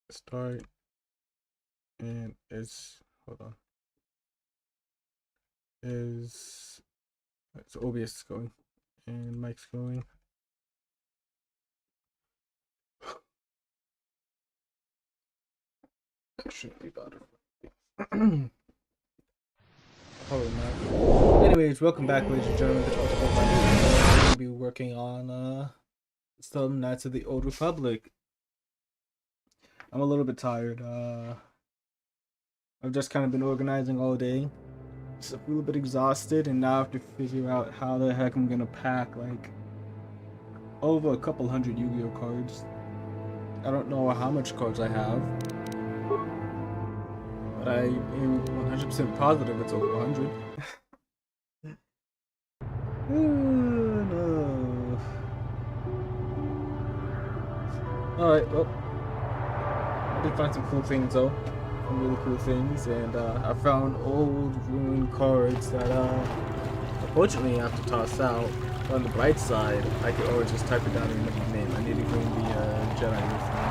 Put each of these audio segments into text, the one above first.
Start, and it's hold on. Is so OBS is going and mic's going. Shouldn't be bothered. Probably not. Anyways, welcome back, ladies and gentlemen. We're going to be working on some Knights of the Old Republic. I'm a little bit tired. I've just kind of been organizing all day. Just a little bit exhausted, and now I have to figure out how the heck I'm gonna pack like over a couple hundred Yu-Gi-Oh cards. I don't know how much cards I have, but I am 100% positive it's over 100. No. Alright, well, I did find some cool things though. Some really cool things, and I found old ruined cards that unfortunately I have to toss out. But on the bright side, I could always just type it down in the name. I need to bring the Jedi with me.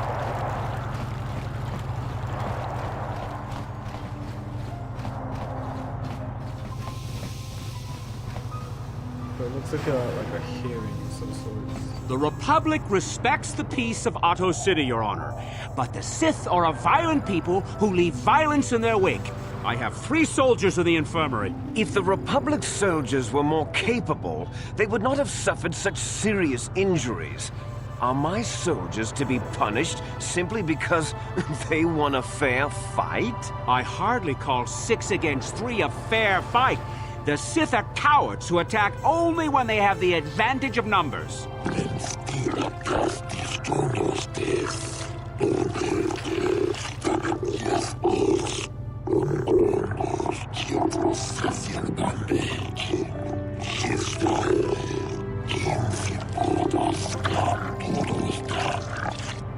So it looks like a hearing of some sort. The Republic respects the peace of Otto City, Your Honor. But the Sith are a violent people who leave violence in their wake. I have 3 soldiers in the infirmary. If the Republic soldiers were more capable, they would not have suffered such serious injuries. Are my soldiers to be punished simply because they won a fair fight? I hardly call 6 against 3 a fair fight. The Sith are cowards who attack only when they have the advantage of numbers.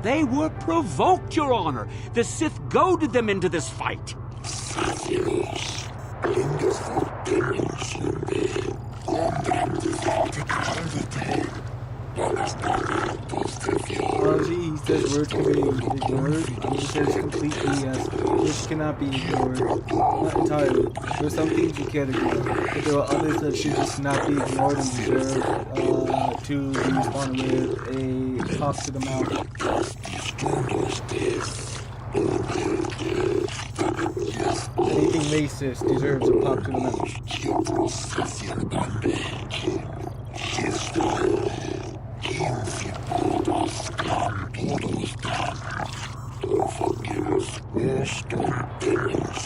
They were provoked, Your Honor. The Sith goaded them into this fight. He says words can be ignored. He says completely yes. This cannot be ignored. Not entirely. There are some things you can't ignore, but there are others that should just not be ignored and deserve to be responded with a pop to the mouth. Anything racist deserves a pop to the mouth.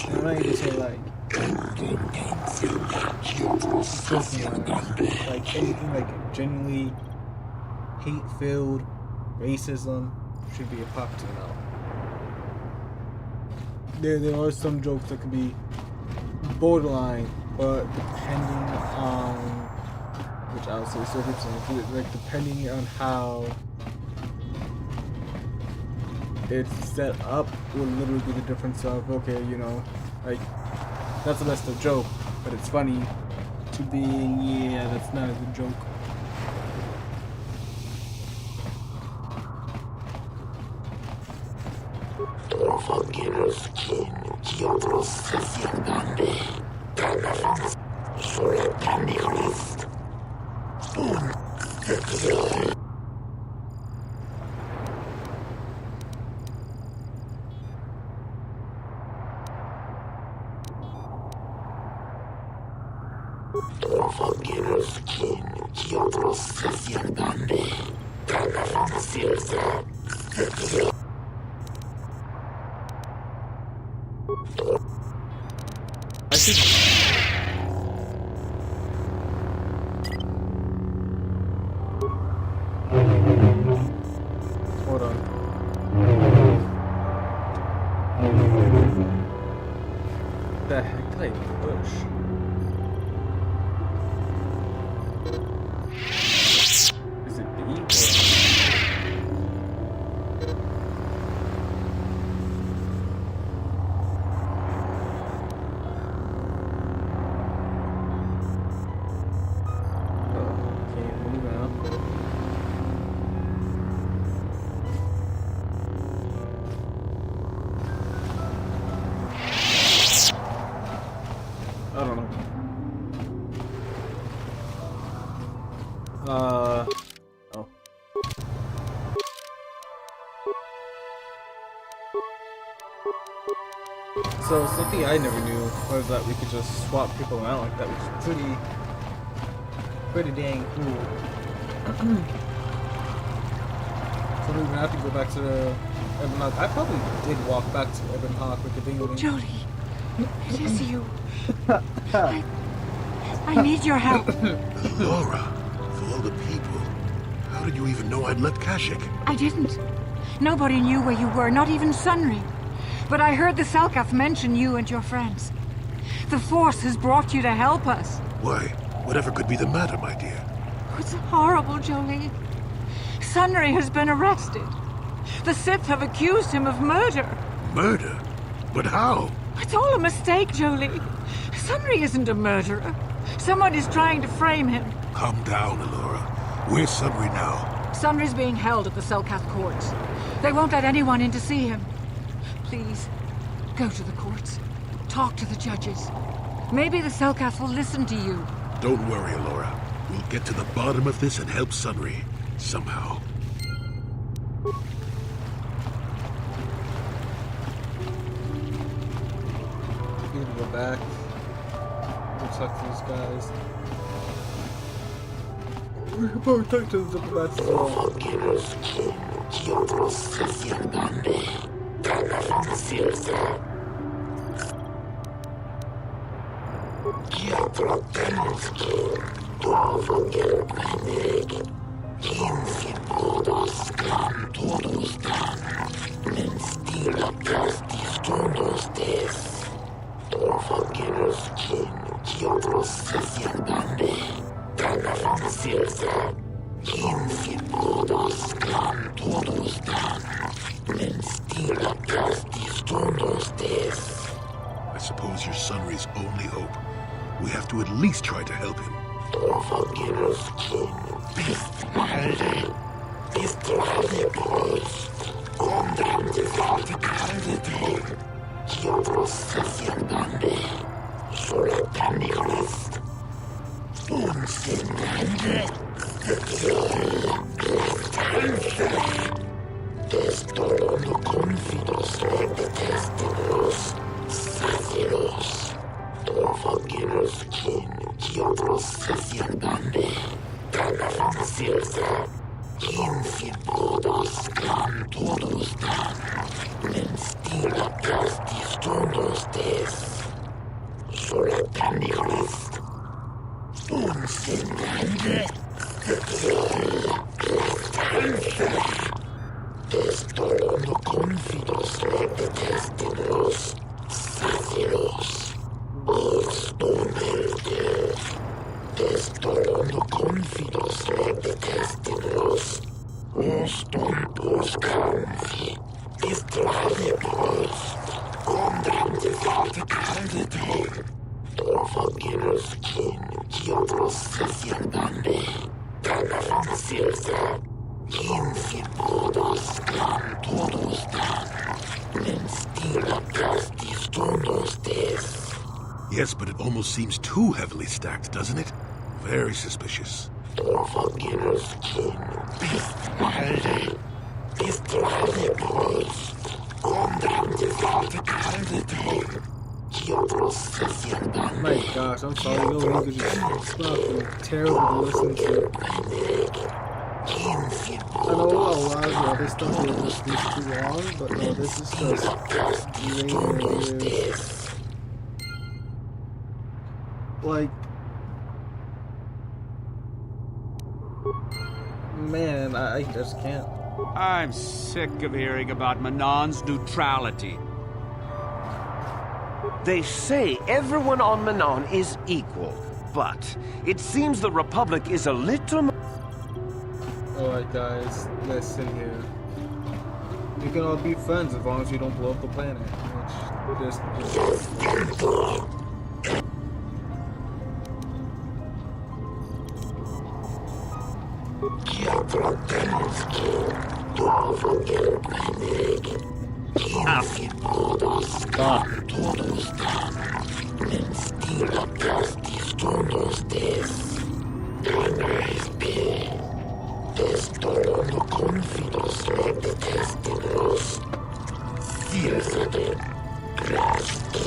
I'm not even say like anything like genuinely hate-filled racism should be a pop to the mouth. There are some jokes that can be borderline, but depending on which I would say circumstances, like depending on how it's set up will literally be the difference of, okay, you know, like that's the best of joke, but it's funny to being, yeah, that's not a good joke. I should. Hold on. What the heck did I push? Is it B or? Move out. 1, don't know. Oh. So something I never knew was that we could just swap people out like that, which is pretty dang cool. So we're gonna have to go back to Ebon Hawk. I probably did walk back to Ebon Hawk with the ding-a-ling. Jody, it is you. I need your help. Laura, of all the people, how did you even know I'd left Kashyyyk? I didn't. Nobody knew where you were, not even Sunry. But I heard the Selkath mention you and your friends. The Force has brought you to help us. Why, whatever could be the matter, my dear? It's horrible, Jolie. Sunry has been arrested. The Sith have accused him of murder. Murder? But how? It's all a mistake, Jolie. Sunry isn't a murderer. Someone is trying to frame him. Calm down, Alora. Where's Sunry now? Sunry's being held at the Selkath courts. They won't let anyone in to see him. Please, go to the courts. Talk to the judges. Maybe the Selkath will listen to you. Don't worry, Alora. We'll get to the bottom of this and help Sunry. Somehow. Need to go back. Go talk to these guys. We're about to talk to the diplomats as well. I suppose you're Sunry's only hope. We have to at least try to help him. Yes, but it almost seems too heavily stacked, doesn't it? Very suspicious. My gosh, I'm sorry, no English is fucking terrible to listen to. I know a lot of the other stuff is too long, but no, this is just really. Like, man, I just can't. I'm sick of hearing about Manon's neutrality. They say everyone on Manon is equal, but it seems the Republic is a little... Alright guys, listen here. You can all be friends as long as you don't blow up the planet. Which, just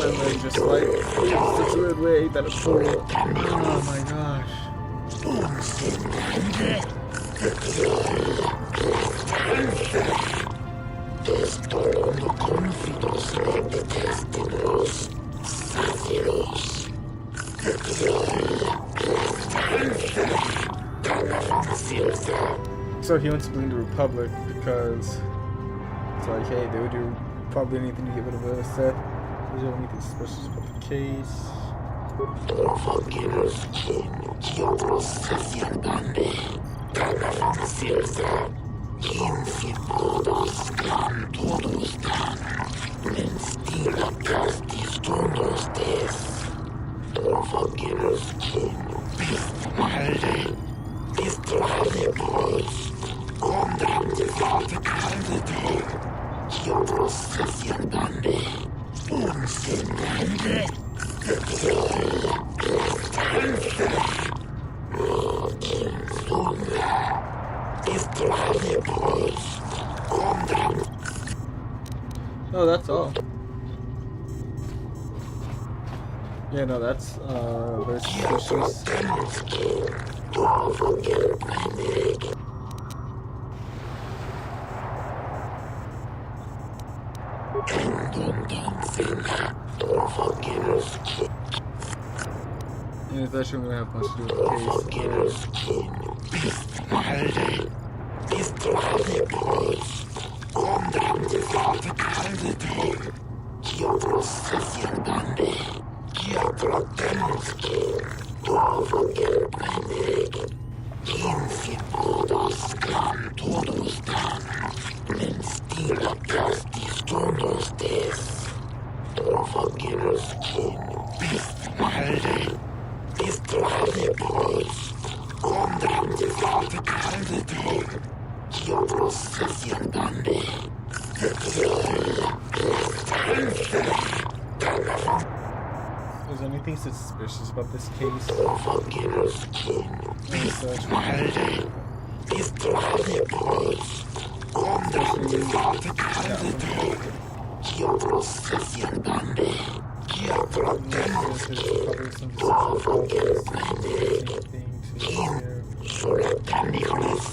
And then just like, such a weird way that it's so. Oh my gosh. So he wants to blame the Republic because it's like, hey, they would do probably anything to get rid of the Sith. Is there anything suspicious about the case? Oh, that's all. Yeah, no, that's very suspicious. And it's actually going to have much to do with the Is there anything suspicious about this case?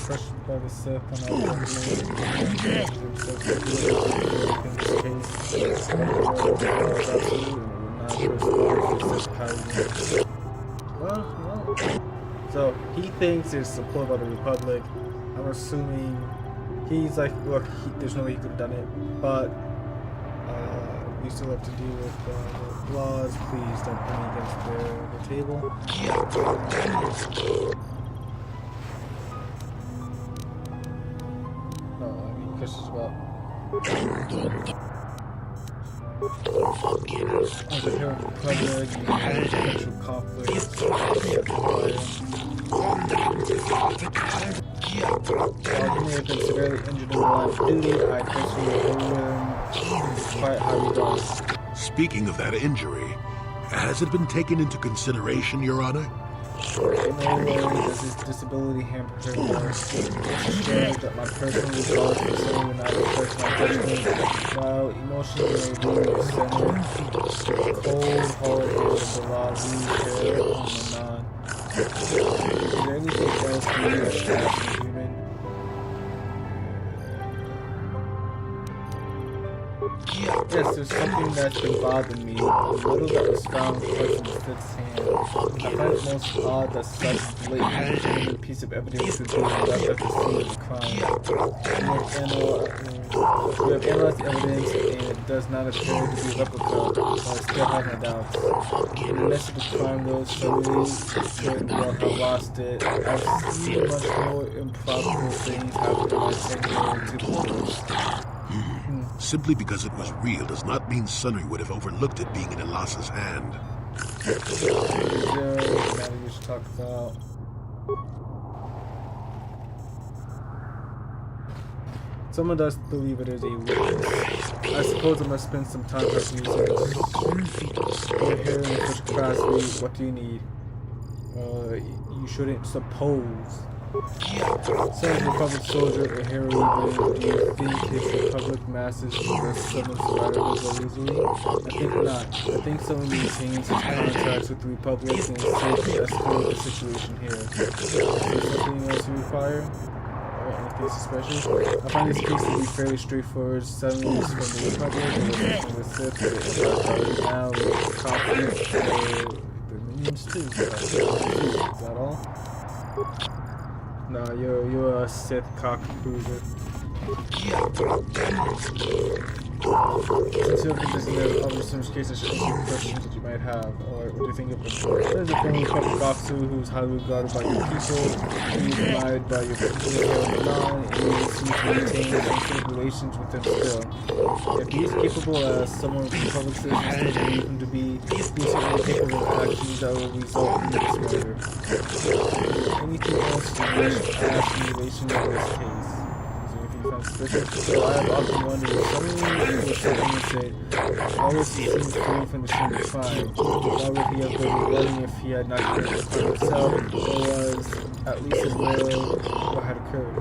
Crushed by the Sith and all well, so he thinks there's support by the Republic. I'm assuming he's like, look, there's no way he could have done it, but we still have to deal with the laws. Please don't put me against the table. No, I mean, questions about. As a hero of the Republic, potential conflicts. While he may have been severely injured in the line of duty, I personally hold him despite how he does. Speaking of that injury, has it been taken into consideration, Your Honor? In no way does his disability hamper her work. It's a shame that my personal results for saying when I reflect my judgment, while emotionally may be centered, the cold, hard air of the law leaves her on the nod. Is there anything else you as a human? Yes, there's something that's been bothering me. The little that was found clutched in the Sith's hand. I find it most odd that such blatant piece of evidence would be left at the scene of the crime. We have analyzed the evidence and it does not appear to be a replica, but I still have my doubts. In the midst of the crime, though, somebody could well have lost it. I've seen much more improbable things happen in my tenure to Simply because it was real does not mean Sunry would have overlooked it being in Elas's hand. Is there a matter we should talk about? Someone does believe it is a witness. I suppose I must spend some time pressing you. You're here in such capacity. What do you need? You shouldn't suppose. Send Republic soldier a hero even. Do you think his Republic masses will risk someone surviving so easily? I think not. I think someone maintains his contacts with the Republic and is safe to escalate the situation here. Is there something else you require? Or anything suspicious? I find this case to be fairly straightforward. Settlers from the Republic and from the Sith now with conflict the minions too. Is that all? No, you're a Sith cock cruiser. Since you're consistent of other Sims cases, should answer questions that you might have. Alright, what do you think of them? There's a former Papagotsu who's highly regarded by your people, who's admired by your people here on the line, and you seem to maintain some sort of relations with them still. If he's capable as someone from the public citizen, I still believe him to be decently capable of actions that will result in this murder. Anything else you wish to ask in relation to this case? So I have often wondered if someone who was so innocent always seems free from the sin of crime. Why would he have been running if he had not committed the crime himself, or was at least aware of what had occurred?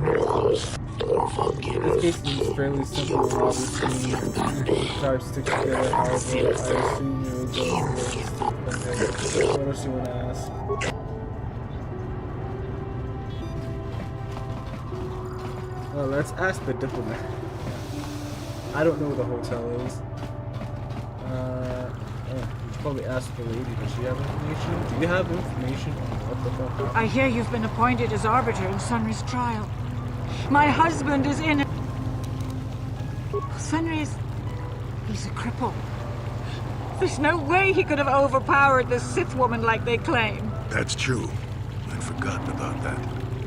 This case is fairly simple and obviously tribes stick together, however, I assume you will go for the stick from there. What else you want to ask? Well, let's ask the diplomat. I don't know where the hotel is. Probably ask the lady. Does she have information? Do you have information on what the fuck happened? I hear you've been appointed as arbiter in Sunry's trial. My husband is in it. Sunry's... he's a cripple. There's no way he could have overpowered the Sith woman like they claim. That's true. I'd forgotten about that.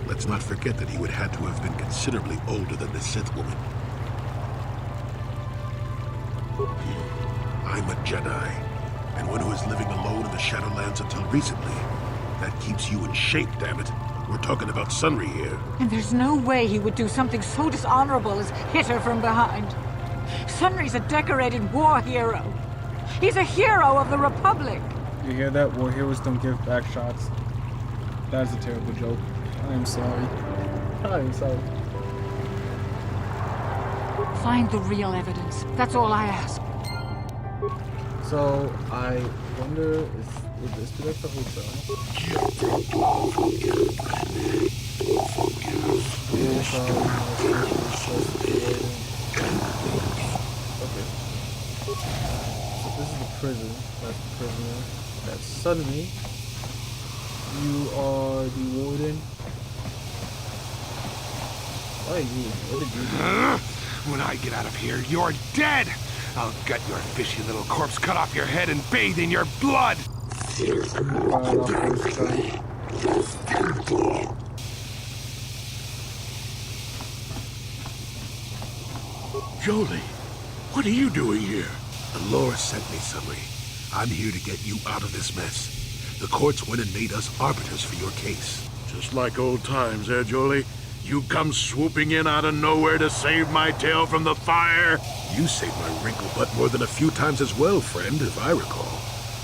Let's not forget that he would have to have been considerably older than the Sith woman. I'm a Jedi, and one who is living alone in the Shadowlands until recently. That keeps you in shape, damn it. We're talking about Sunry here. And there's no way he would do something so dishonorable as hit her from behind. Sunry's a decorated war hero. He's a hero of the Republic. You hear that? War heroes don't give back shots. That's a terrible joke. I'm sorry. I'm sorry. Find the real evidence. That's all I ask. So, I wonder if this be like the hotel? Okay. So this is the prison. That's the prisoner. That's suddenly you are the warden. What are you? What did you do? When I get out of here, you're dead! I'll gut your fishy little corpse, cut off your head, and bathe in your blood! Jolie, what are you doing here? Alora sent me, Sunry. I'm here to get you out of this mess. The courts went and made us arbiters for your case. Just like old times, eh, Jolie? You come swooping in out of nowhere to save my tail from the fire? You saved my wrinkle butt more than a few times as well, friend, if I recall.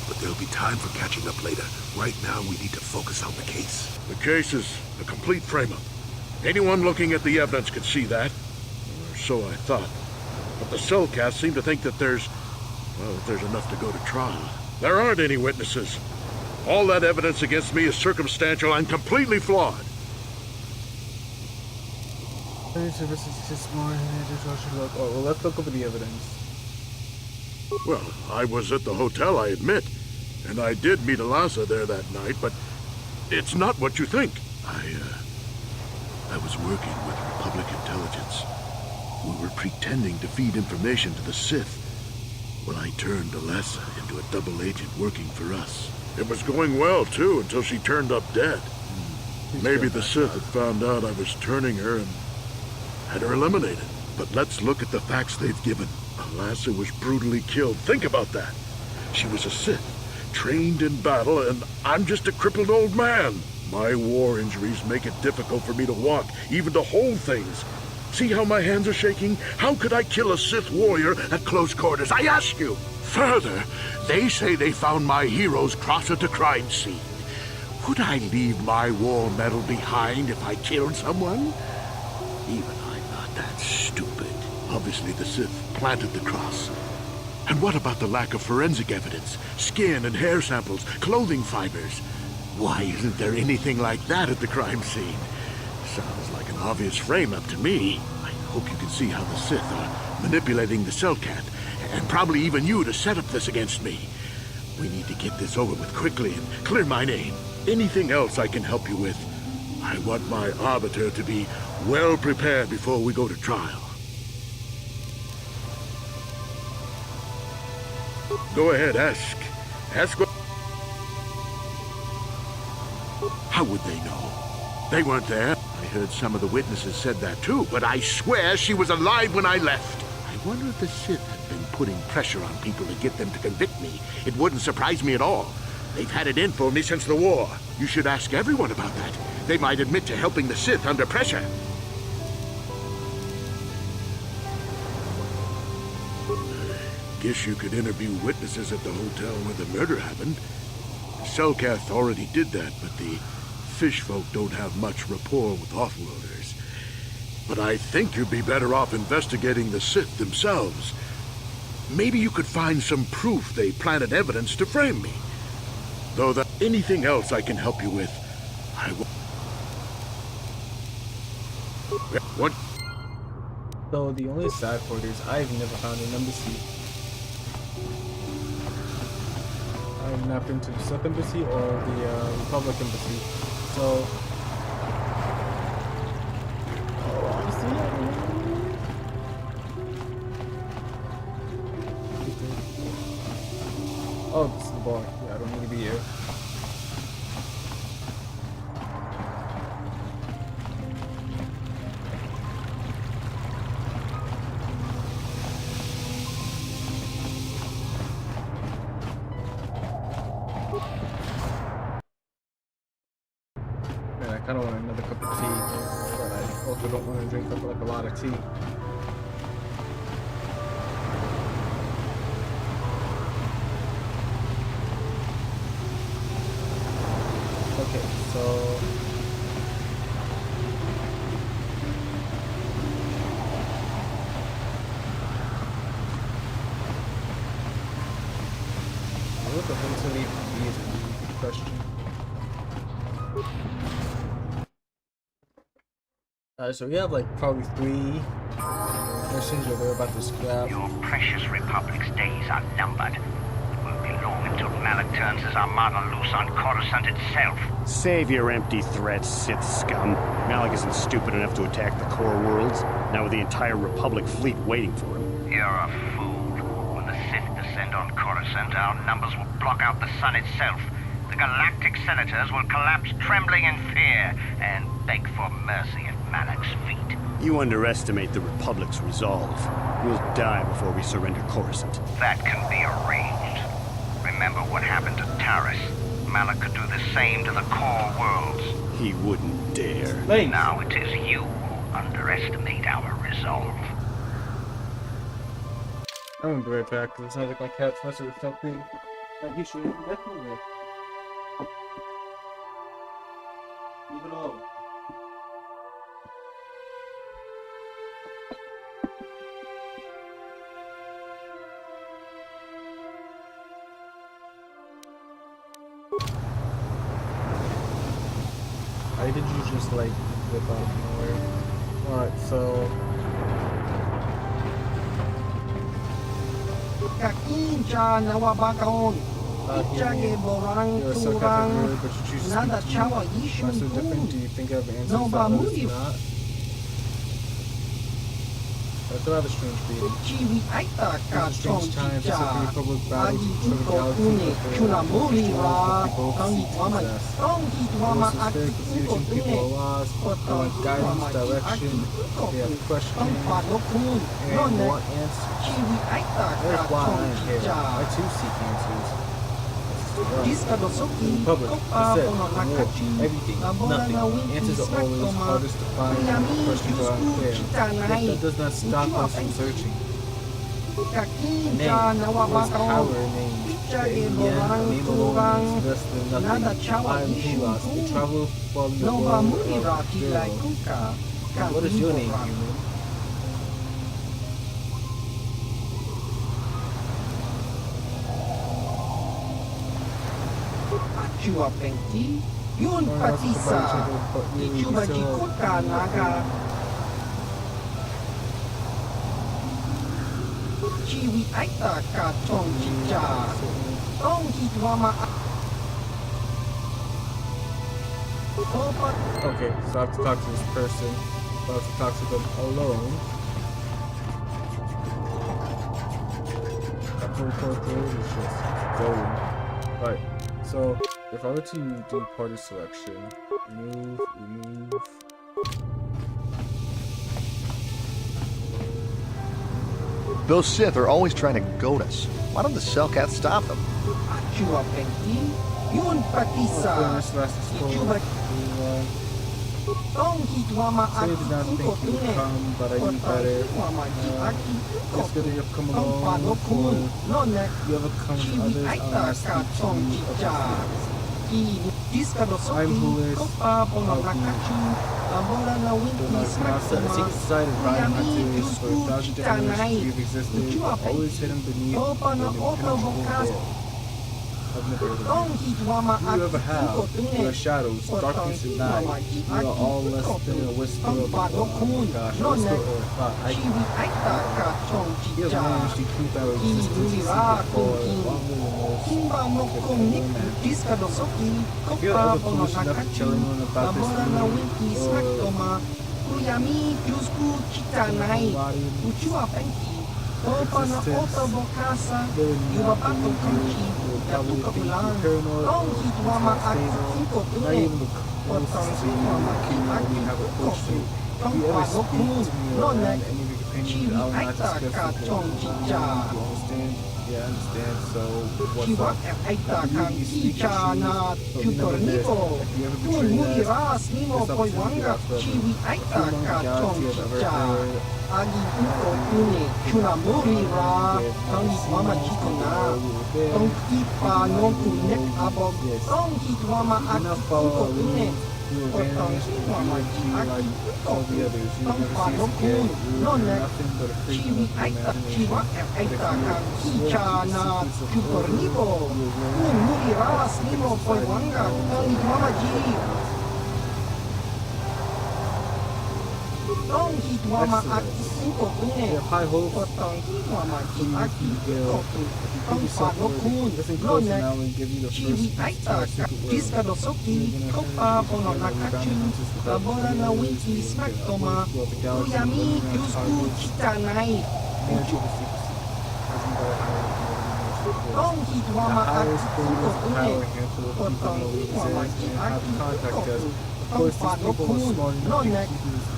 But there'll be time for catching up later. Right now, we need to focus on the case. The case is a complete frame-up. Anyone looking at the evidence could see that. Or so I thought. But the cellcasts seem to think that there's enough to go to trial. There aren't any witnesses. All that evidence against me is circumstantial and completely flawed. Oh, well, let's look over the evidence. Well, I was at the hotel, I admit. And I did meet Eliza there that night, but it's not what you think. I was working with Republic intelligence. We were pretending to feed information to the Sith. Well, I turned Eliza into a double agent working for us. It was going well, too, until she turned up dead. Maybe the Sith had found out I was turning her and had her eliminated. But let's look at the facts they've given. Eliza was brutally killed. Think about that. She was a Sith, trained in battle, and I'm just a crippled old man. My war injuries make it difficult for me to walk, even to hold things. See how my hands are shaking? How could I kill a Sith warrior at close quarters? I ask you! Further, they say they found my hero's cross at the crime scene. Would I leave my war medal behind if I killed someone? Even I'm not that stupid. Obviously the Sith planted the cross. And what about the lack of forensic evidence? Skin and hair samples, clothing fibers. Why isn't there anything like that at the crime scene? Sounds like an obvious frame-up to me. I hope you can see how the Sith are manipulating the Cellcat, and probably even you to set up this against me. We need to get this over with quickly and clear my name. Anything else I can help you with? I want my arbiter to be well prepared before we go to trial. Go ahead, ask. Ask what... How would they know? They weren't there. I heard some of the witnesses said that too, but I swear she was alive when I left. I wonder if the Sith have been putting pressure on people to get them to convict me. It wouldn't surprise me at all. They've had it in for me since the war. You should ask everyone about that. They might admit to helping the Sith under pressure. Guess you could interview witnesses at the hotel where the murder happened. Selkath already did that, but the fish folk don't have much rapport with offworlders. But I think you'd be better off investigating the Sith themselves. Maybe you could find some proof they planted evidence to frame me. Though that anything else I can help you with, I will. What? So the only sad part is I've never found an embassy. I've not been to the Sith embassy or the Republic embassy. So, oh, this is the bar. Yeah, I don't need to be here. Man, I kind of want another cup of tea, but I also don't want to drink up like a lot of tea. Okay, so I would eventually be a good question. So we have like probably 3 missions that we're about to scrap. Your precious Republic's days are numbered. It won't be long until Malak turns his armada loose on Coruscant itself. Save your empty threats, Sith scum. Malak isn't stupid enough to attack the core worlds, now with the entire Republic fleet waiting for him. You're a fool. When the Sith descend on Coruscant, our numbers will block out the sun itself. The galactic senators will collapse trembling in fear and beg for mercy at Malak's feet. You underestimate the Republic's resolve. We'll die before we surrender Coruscant. That can be arranged. Remember what happened to Taris. Malak could do the same to the core worlds. He wouldn't dare. Thanks. Now it is you who underestimate our resolve. I'm gonna be right back because it sounds like my cat's messing with something that he shouldn't be messing with. Leave it alone. Why did you just like whip out of nowhere? Alright, so you're a sarcastic nerd, but you choose to speak to you. Why so different? Do you think I have answers that others not? That's a rather strange being. These are strange times, as if the Republic battles each other galaxies, but the both seek success. Most is fair confusion, people are lost, they want guidance, direction, they have questions, and want answers. That is why I am here. I too seek answers. The Republic, the Sith, the war, everything, nothing. Answers are always hardest to find and questions are unclear. Yet that does not stop us from searching. Name, what is power in name? In the end, name alone means less than nothing. I am Helos, the traveler from the world of Duro. What is your name, human? Chua Penti, Yun Patisa, Chua Jikota Naga, Chiwi Aita Ka Tong Chicha, Tong Hitwama. Okay, so I have to talk to this person. I have to talk to them alone. That whole KOTOR is just going. Right. So, if I were to do party selection, remove. Those Sith are always trying to goad us. Why don't the Cellcats stop them? Chua Penti, Yun Patisa, Chua Tong Hitwama I did not think you would come, but I knew better. It's good that you've come along, or you ever come with others, I'll ask you to about I'm Hulis a secret society of Ryan Hunters for 1,000 generations you've existed, always hidden beneath an impenetrable veil. I've never heard of you. You ever have. You are shadows, darkness at night. You are all less than a whisper of a whisper or a thought. He has managed to keep our existence a secret for longer than most if you're ever foolish enough to tell anyone about this to me, Yeah, I understand. So, what's up? You speak the truth, but remember this. If you ever betray us, it's up to you after the reality of ever heard. You were vanished, you would be like all the others. You would never see us again. You would be nothing but a freak of imagination. But if you were to swear to the secrets of KOTOR, you would we have high hopes for you to reveal. If you prove yourself worthy, listen closely now and give you the first piece to our secret world. You're gonna hurry and bound into the galaxy throughout the galaxy and learn how to harness energy of secrecy. The highest form of power handful of people know we exist and how to contact us. Of course, these people are smart enough to keep us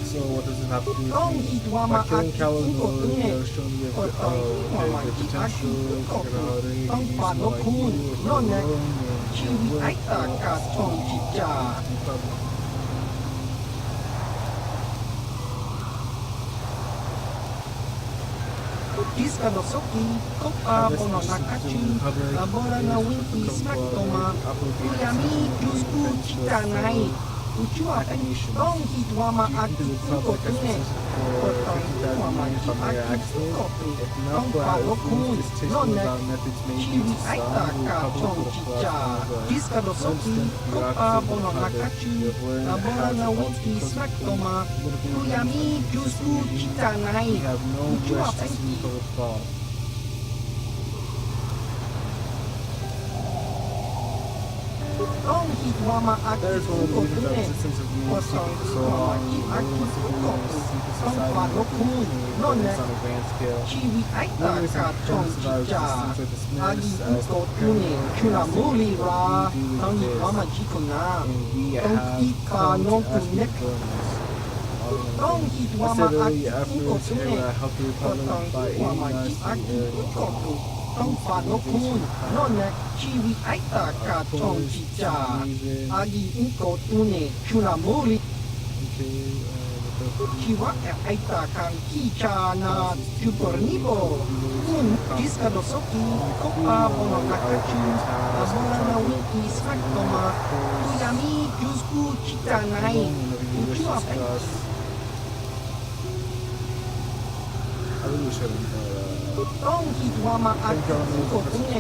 So what does it have to do with me? By killing Kalos, showing me the potential, how they can use someone like you or That is one of the reasons that resistance of being secret for so long. No one wants to be in a secret society on advanced scale. Numerous important survivors resistance are dismissed as criminal and we have come to ask you to join us. I said earlier afterwards, here will I help the Republic by aiding us in the air control. ต้องฝากนกคูณนอนนะชีวิตไอตากาจองจิจาอากีอิงโกตุเนชุนาโมริชีวะแอไอตาคังกีจานาจูปอร์นิโบอุนดิสกาโดโซกิโคปาโบโนนาคาจูอาโบรานาวิกิสฟักโตมาตุยามิจูสกุจิตาไนอุจูอาเป I really shouldn't. ต้องคิดว่ามาอากิโกตุเน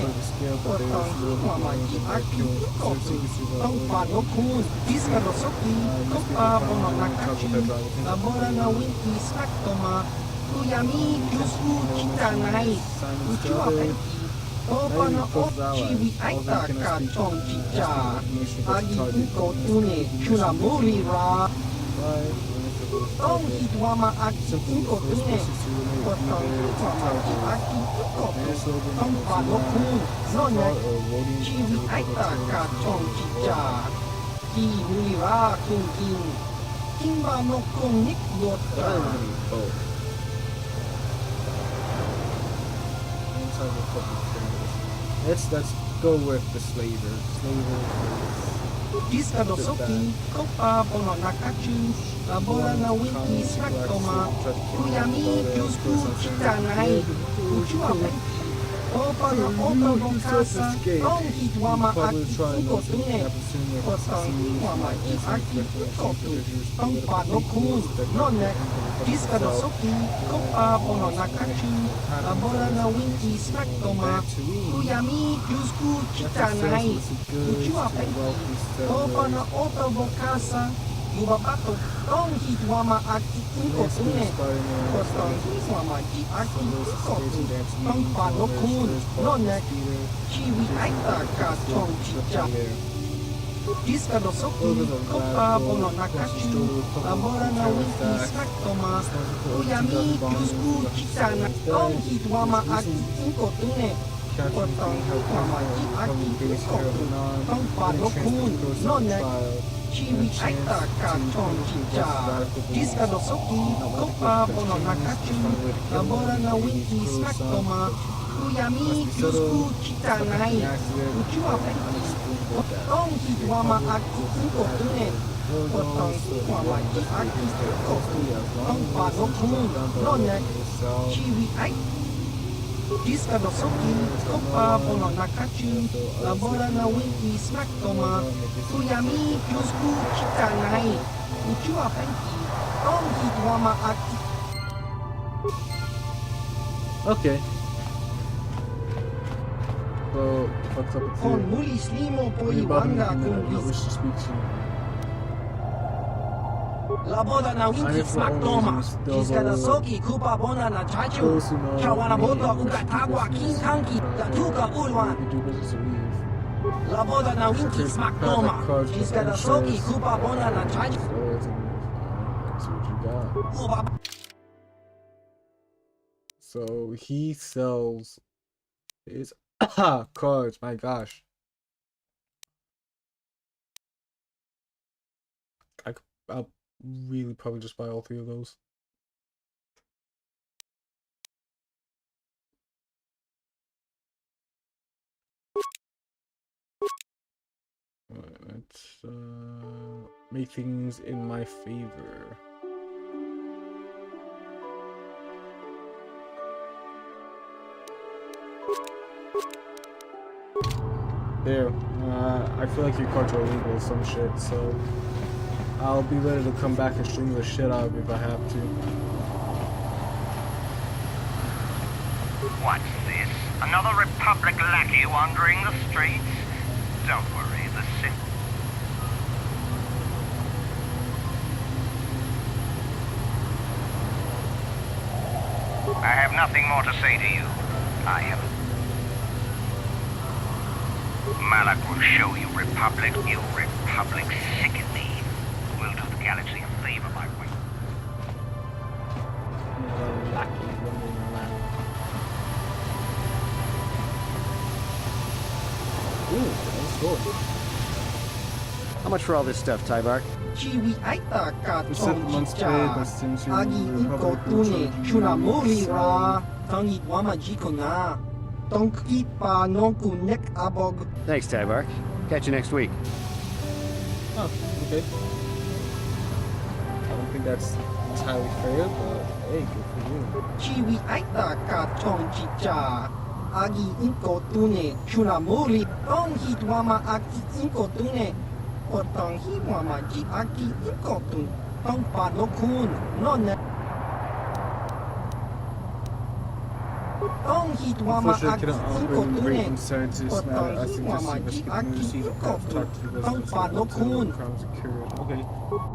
ก็ต้องคิดว่ามาจิอากิโกตุต้องฝากนกคูณดิสกาโดโซกิโคปาโบโนนาคาจูอาโบรานาวิกิสฟักโตมาตุยามิจูสกุจิตาไนอุจูอาเป โอปานาโอชีวิตไอตากาจองจิจาอากิอิโกตุเนชุนาโมริราต้องคิดว่ามาอากิอิโกตุเนก็ต้องคิดว่ามาจิอากิอิโกตุต้องฝากนกคูณนอนนะชีวิตไอตากาจองจิจากีมุริราคุงกินกินบานกคงนิกโยดกา Let's go with the slaver. Slaver Diska dosoki, kopa bono nakachu, labora na wiki smaktoma, kuyami jusku chitanai, uchua peki. Opa na opa bokasa, ongi tuama aki ukotune, kotangi tuama i aki ukotu, tongpa no kun, none. Diska dosoki, kopa bono nakachu, labora na wiki smaktoma, kuyami jusku chitanai, uchua peki. Opa na opa bokasa, yubabato, ongi tuama aki ukotune, kotangi tuama i aki ukotu, tongpa no kun, none. Chiwi aita ka chong chicha. Diska dosoki, kopa bono nakachu, labora na wiki smaktoma, uyami jusku chitana, ongi tuama aki ukotune, kotangi tuama i aki ukotu, tongpa no kun, none. Chiwi aita ka chong chicha. Diska dosoki, kopa bono nakachu, labora na wiki smaktoma, uyami jusku chitanai, uchua peki. Ongi tuama aki ukotune, kotangi tuama i aki ukotu, tongpa no kun, none. Chiwi aita. Diska dosoki, kopa bono nakachu, labora na wiki smaktoma, kuyami jusku chitanai, uchua peki, ongi tuama aki. Okay. So, what's up with Kon you? mulis limo po Anybody iwanga I kung wish to speak to. Laboda na wiki smaktoma, diska dosoki, kupa bona na chachu, chawana bota ukatagwa kinkanki, datuka ulwan. You do business or leave. Laboda na wiki smaktoma, diska dosoki, kupa bona na chachu. So what you got? So he sells his cards. My gosh. I'll really probably just buy all three of those. Let's make things in my favor. There. I feel like your cards are illegal or some shit, so I'll be ready to come back and string the shit out of you if I have to. What's this? Another Republic lackey wandering the streets? Don't worry, the Sith... I have nothing more to say to you. I have... Malak will show you Republic. You Republic sicken me. We'll do the galaxy a favor, my boy. Ooh, nice sword. How much for all this stuff, Tybark? ชีวิตไอตากาศ We ทอง set จิ months จา paid, but since you อากีอิงโกตุเนชุนาโมริราทั้งอีกว่ามาจิโกนาต้องกีปานองกุเน็กอาบอก Thanks, Tybark. Catch you next week. Oh, okay. I don't think that's entirely fair, but hey, good for you. ชีวิตไอตากาศทองจิจาอากีอิงโกตุเนชุนาโมริต้องฮิตว่ามาอากีอิงโกตุเนอดต้องฮิตว่ามาจิอากีอิงโกตุต้องปานองคุณนอนเนต้องฮิตว่ามาอา Unfortunately, I กี cannot อิง offer โก any ตุเน great insights to this matter. I suggest you investigate the receipt of talk to the residents of the crimes occurred. Okay.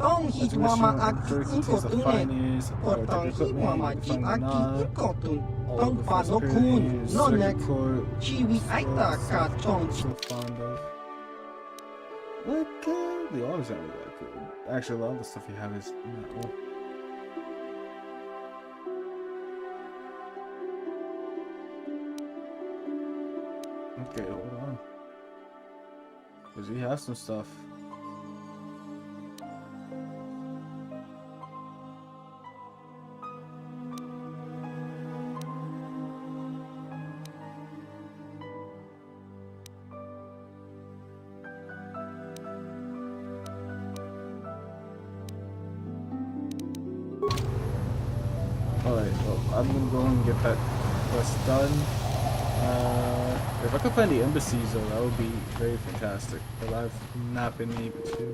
ต้องฮิตว่ามาอากี First, อิง it โก takes the ตุเน finest อด or ต้อง the ฮิตว่ามา equipment, จิ find อา the กีอิง knob, โกตุ all ต้อง the ปานองคุณ facilities, นอนเน circuit court, ชีวิตไอตากาศทองจิ so fond of. Like, they always have that cool. Actually, a lot of the stuff you have is not well. Okay, hold on. Because we have some stuff. Alright, well, I'm gonna go and get that quest done. If I could find the embassies though, that would be very fantastic. But I've not been able to.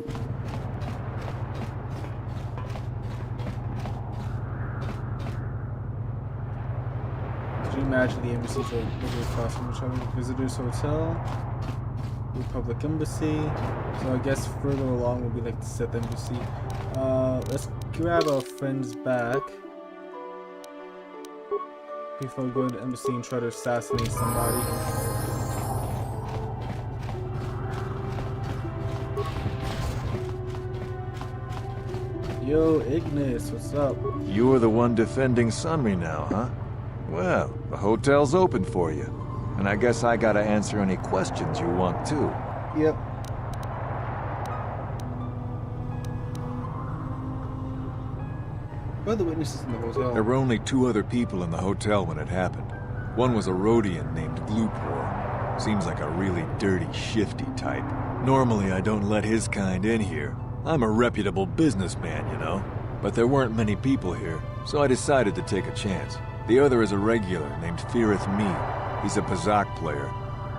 Could you imagine the embassies are literally across from each other? Visitors Hotel, Republic Embassy. So I guess further along will be like the Sith Embassy. Let's grab our friends back before we go to the embassy and try to assassinate somebody. Yo, Ignis, what's up? You're the one defending Sunry now, huh? Well, the hotel's open for you. And I guess I gotta answer any questions you want too. Yep. What are the witnesses in the hotel? There were only 2 other people in the hotel when it happened. One was a Rhodian named Glupor. Seems like a really dirty, shifty type. Normally I don't let his kind in here. I'm a reputable businessman, you know. But there weren't many people here, so I decided to take a chance. The other is a regular named Firith Me. He's a Pazak player.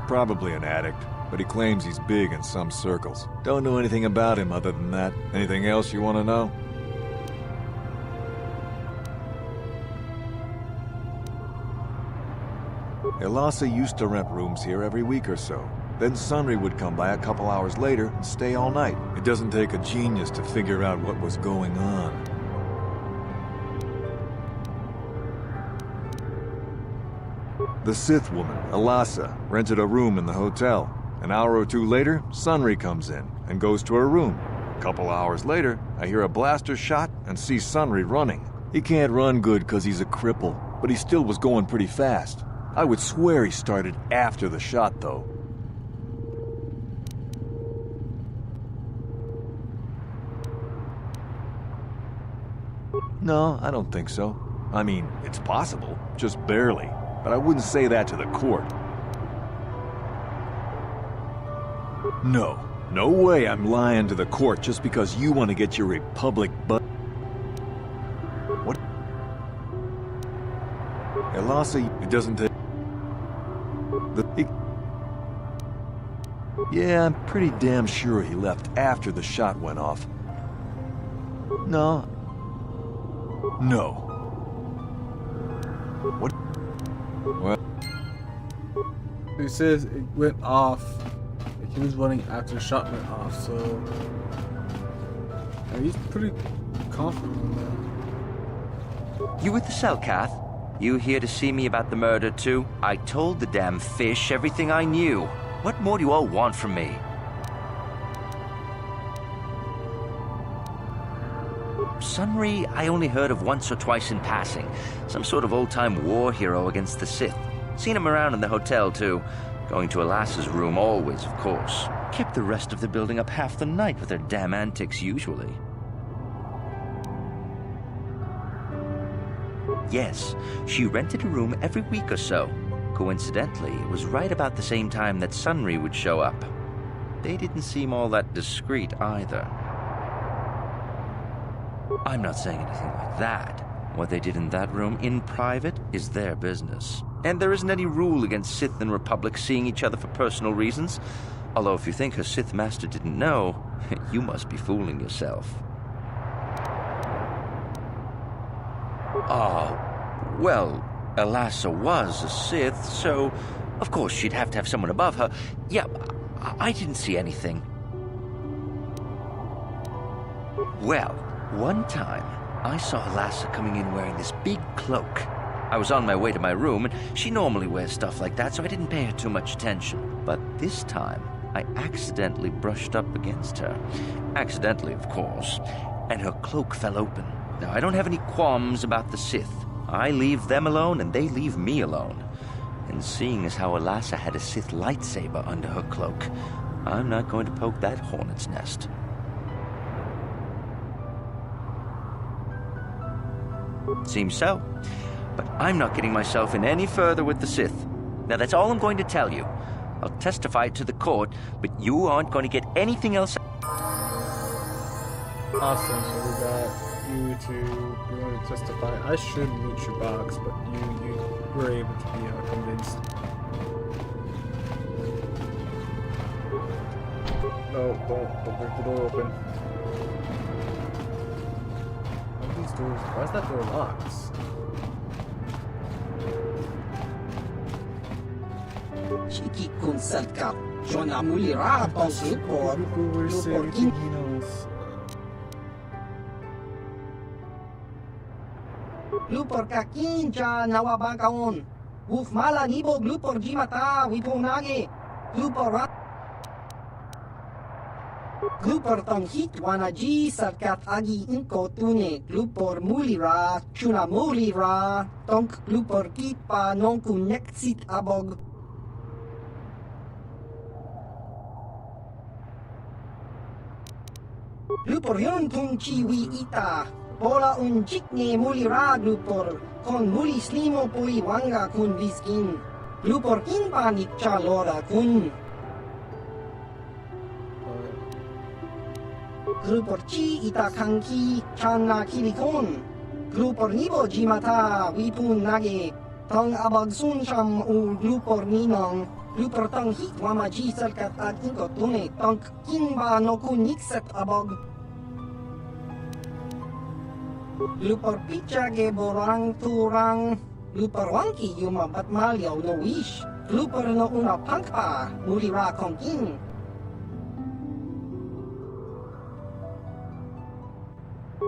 Probably an addict, but he claims he's big in some circles. Don't know anything about him other than that. Anything else you want to know? Elasa used to rent rooms here every week or so. Then Sunry would come by a couple hours later and stay all night. It doesn't take a genius to figure out what was going on. The Sith woman, Elasa, rented a room in the hotel. An hour or 2 later, Sunry comes in and goes to her room. A couple hours later, I hear a blaster shot and see Sunry running. He can't run good because he's a cripple, but he still was going pretty fast. I would swear he started after the shot, though. No, I don't think so. I mean, it's possible, just barely. But I wouldn't say that to the court. No. No way I'm lying to the court just because you want to get your Republic butt. What? Elasa, it doesn't take... Yeah, I'm pretty damn sure he left after the shot went off. No. No. What? Well... He says it went off. Like he was running after the shot went off, so... Yeah, he's pretty confident in that. You with the Selkath? You here to see me about the murder too? I told the damn fish everything I knew. What more do you all want from me? Sunry, I only heard of once or twice in passing. Some sort of old-time war hero against the Sith. Seen him around in the hotel, too. Going to Alassa's room always, of course. Kept the rest of the building up half the night with their damn antics usually. Yes, she rented a room every week or so. Coincidentally, it was right about the same time that Sunry would show up. They didn't seem all that discreet either. I'm not saying anything like that. What they did in that room in private is their business. And there isn't any rule against Sith and Republic seeing each other for personal reasons. Although if you think her Sith master didn't know, you must be fooling yourself. Well, Alassa was a Sith, so of course she'd have to have someone above her. Yeah, I didn't see anything. Well, one time, I saw Alassa coming in wearing this big cloak. I was on my way to my room, and she normally wears stuff like that, so I didn't pay her too much attention. But this time, I accidentally brushed up against her. Accidentally, of course. And her cloak fell open. Now, I don't have any qualms about the Sith. I leave them alone, and they leave me alone. And seeing as how Alassa had a Sith lightsaber under her cloak, I'm not going to poke that hornet's nest. Seems so. But I'm not getting myself in any further with the Sith. Now, that's all I'm going to tell you. I'll testify it to the court, but you aren't going to get anything else. Awesome, so we got you to testify. I should meet your box, but you were able to be convinced. No, don't break the door open. These doors, why is that door locked? Chiki kun selkat, Jona mulira bangsu por luporkin. Lupor kakin cha nawabakaon. Uf mala nibo lupor jimata wipunage. Lupor Glupor tong hit wanaji sarkat agi inko tune glupor mulira chuna mulira tonk glupor kitpa nonku neksit abog. Glupor yon tung chiwi ita bola un chikne mulira glupor kon muli slimo pui wanga kun viskin glupor kinpa nikcha lora kun. Grupor chi ita kanki chana kilikon. Grupor nibo jimata wipun nage. Tong abag sun sham u grupor ninong. Grupor tong hit wamaji salkat at inko tune. Tong kinba no kun nikset abag. Grupor pichage borang turang. Grupor wangki yuma batmalyaw no wish. Grupor no una pangpa mulira kongking.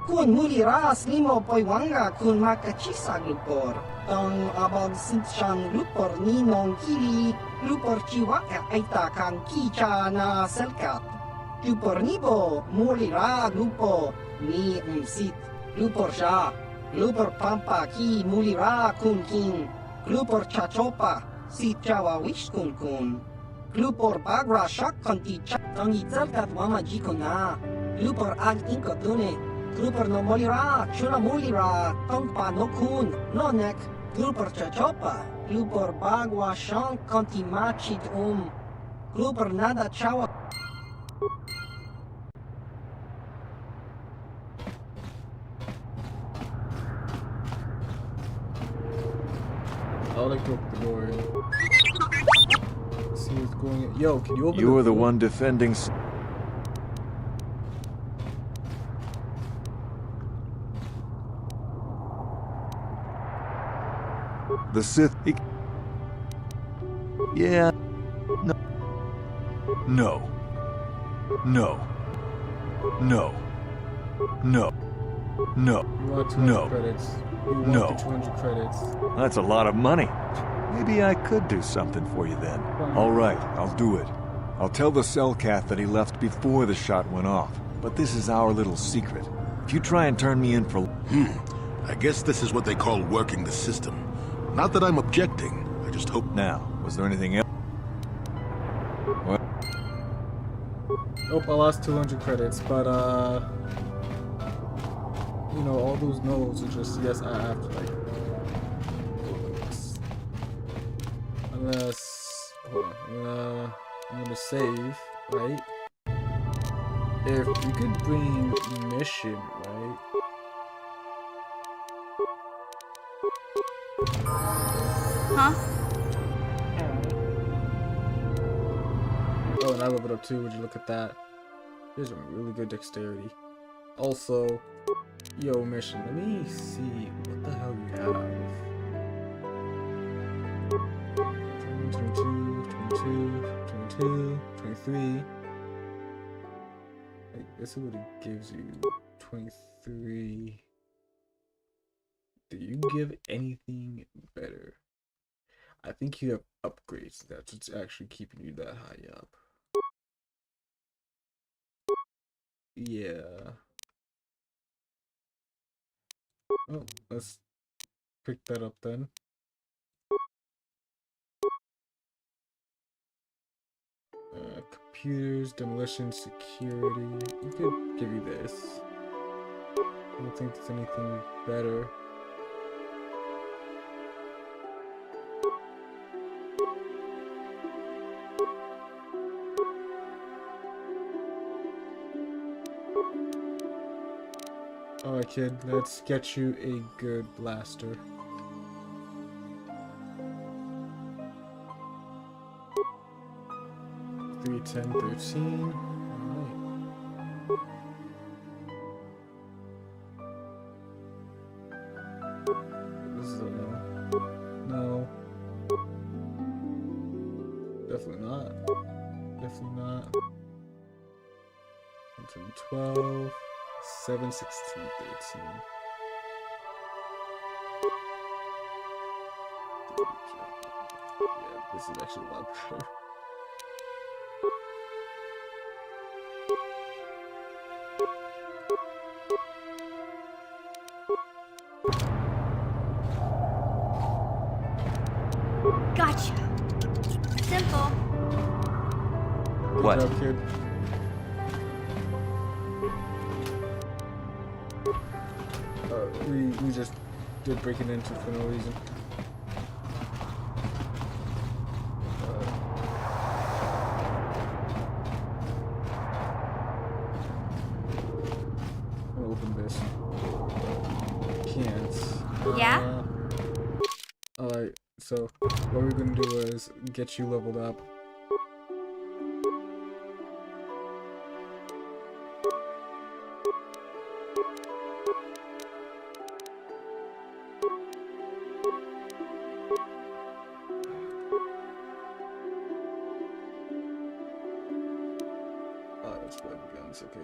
Kun mulira slimo poi wanga kun makachisa glupor. Tong abag sintsyang glupor ninong kili. Glupor chiwa aita kang kicha na selkat. Glupor nibo mulira glupo ni umsit. Glupor siya. Glupor pampa ki mulira kun kin. Glupor chachopa si chawa wish kun kun. Glupor bagra shak konti chak tong itselkat wamaji ko na. Glupor ag inko tune. Grupor no molira, chuna mulira, tongpa no kun, no nek, grupor chachopa, grupor bagwa shank konti machit grupor nada chawa. I would like to open the door. See what's going on. Yo, can you open the door? You were the one defending... The Sith... Yeah... No. No. No. No. No. No. You want 200 No. credits. You want No. the 200 credits. That's a lot of money. Maybe I could do something for you then. All right, I'll do it. I'll tell the Cellcath that he left before the shot went off. But this is our little secret. If you try and turn me in for... I guess this is what they call working the system. Not that I'm objecting. I just hope... Now, was there anything else? What? Oh, I lost 200 credits, but you know, all those no's are just yes. I have to like, unless hold on, I'm gonna save, right? If we could bring mission, right? Huh? Oh, and I leveled up too. Would you look at that? Here's a really good dexterity. Also, yo, mission. Let me see what the hell you have. 22, 22, 22, 23. I guess what it gives you. 23. Do you give anything better? I think you have upgrades. That's what's actually keeping you that high up. Yeah. Oh, let's pick that up then. Computers, demolition, security. We could give you this. I don't think there's anything better. Alright, kid, let's get you a good blaster. Three, 10, 13. Alright. This is a no. No. Definitely not. Definitely not. 12, 7, 16, 13. Yeah, this is actually a lot better. Gotcha. Simple. What? Good job, kid. We just did break it into for no reason. I'll open this. Can't. Yeah? Alright, so what we're gonna do is get you leveled up. That's web guns, okay.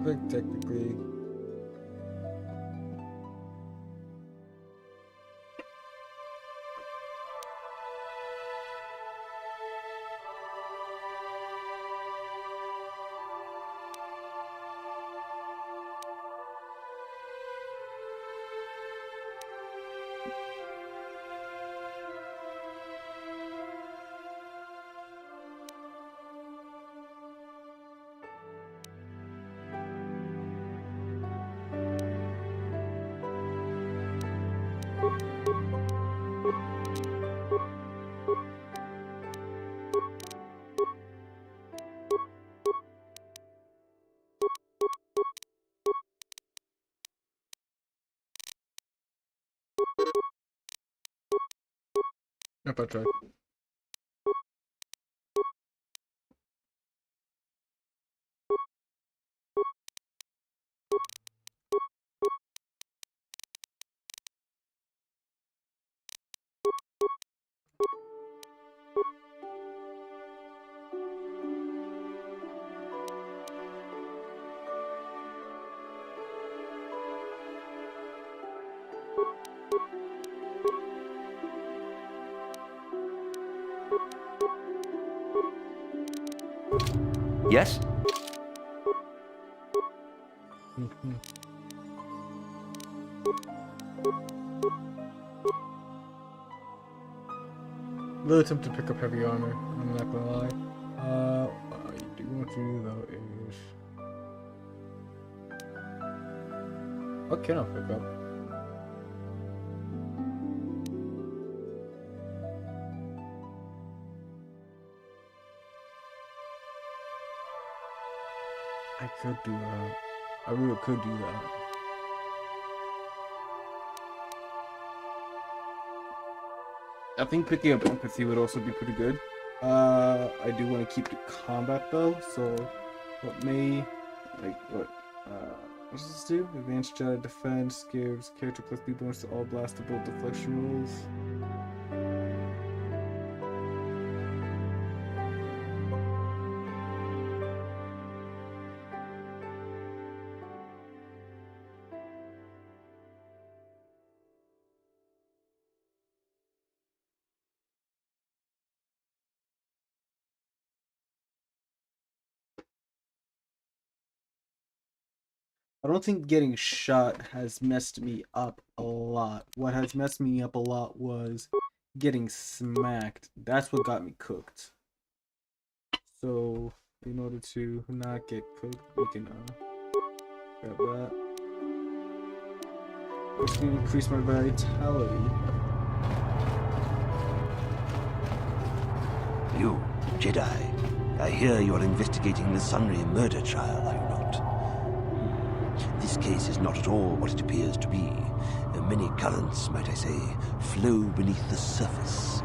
Like technically. Yep, I tried. Yes? A little tempted to pick up heavy armor, I'm not gonna lie. What I do want to do though is... What can I pick up? I could do that. I really could do that. I think picking up empathy would also be pretty good. I do want to keep the combat though, so what may, what does this do? Advanced Jedi Defense gives character plus B bonus to all blastable deflection rolls. I don't think getting shot has messed me up a lot. What has messed me up a lot was getting smacked. That's what got me cooked. So, in order to not get cooked, we can grab that. It's going to increase my vitality. You, Jedi, I hear you're investigating the Sunray murder trial, are you not? This case is not at all what it appears to be. Many currents, might I say, flow beneath the surface.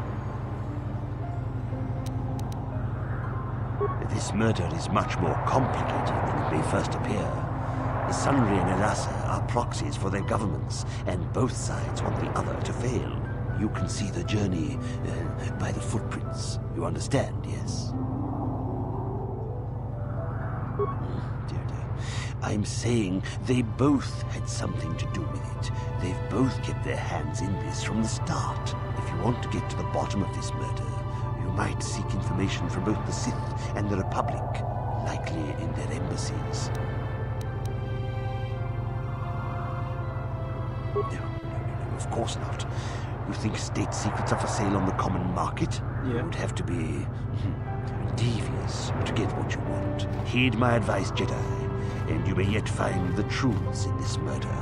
This murder is much more complicated than it may first appear. The Sunray and Elassa are proxies for their governments, and both sides want the other to fail. You can see the journey by the footprints. You understand, yes? Dear. I'm saying they both had something to do with it. They've both kept their hands in this from the start. If you want to get to the bottom of this murder, you might seek information from both the Sith and the Republic, likely in their embassies. No, of course not. You think state secrets are for sale on the common market? Yeah. You would have to be devious to get what you want. Heed my advice, Jedi, and you may yet find the truths in this murder.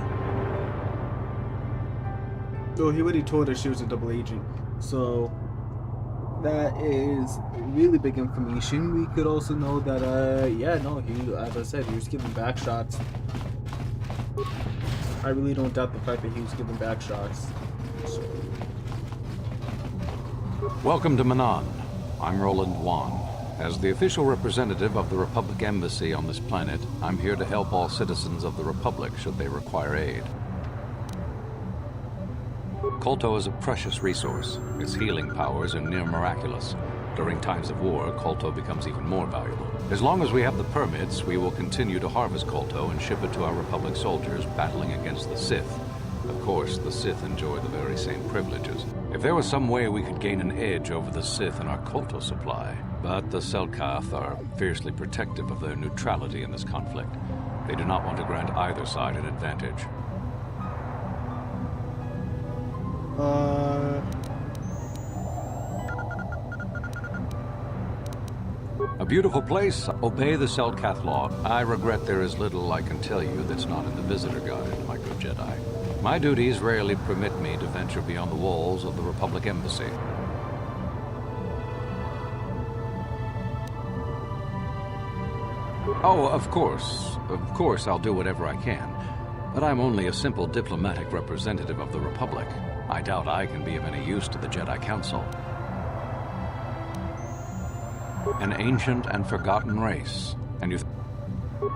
So he already told her she was a double agent, so that is really big information. We could also know that, he, as I said, he was giving back shots. I really don't doubt the fact that he was giving back shots. So. Welcome to Manan. I'm Roland Wan. As the official representative of the Republic Embassy on this planet, I'm here to help all citizens of the Republic should they require aid. KOTOR is a precious resource. Its healing powers are near miraculous. During times of war, KOTOR becomes even more valuable. As long as we have the permits, we will continue to harvest KOTOR and ship it to our Republic soldiers battling against the Sith. Of course, the Sith enjoy the very same privileges. If there was some way we could gain an edge over the Sith in our KOTOR supply, but the Selkath are fiercely protective of their neutrality in this conflict. They do not want to grant either side an advantage. A beautiful place. Obey the Selkath law. I regret there is little I can tell you that's not in the visitor guide, my good Jedi. My duties rarely permit me to venture beyond the walls of the Republic Embassy. Oh, of course I'll do whatever I can. But I'm only a simple diplomatic representative of the Republic. I doubt I can be of any use to the Jedi Council. An ancient and forgotten race. And you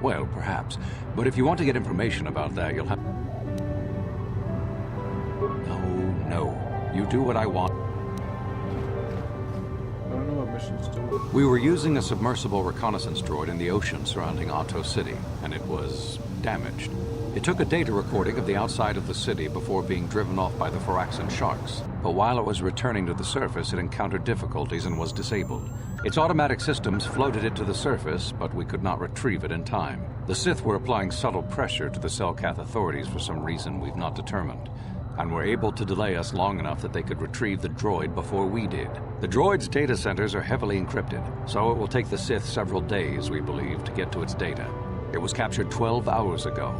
well, perhaps. But if you want to get information about that, you'll have... No. You do what I want. I don't know what missions do. We were using a submersible reconnaissance droid in the ocean surrounding Ahto City, and it was damaged. It took a data recording of the outside of the city before being driven off by the Faraxan sharks. But while it was returning to the surface, it encountered difficulties and was disabled. Its automatic systems floated it to the surface, but we could not retrieve it in time. The Sith were applying subtle pressure to the Selkath authorities for some reason we've not determined, and were able to delay us long enough that they could retrieve the droid before we did. The droid's data centers are heavily encrypted, so it will take the Sith several days, we believe, to get to its data. It was captured 12 hours ago.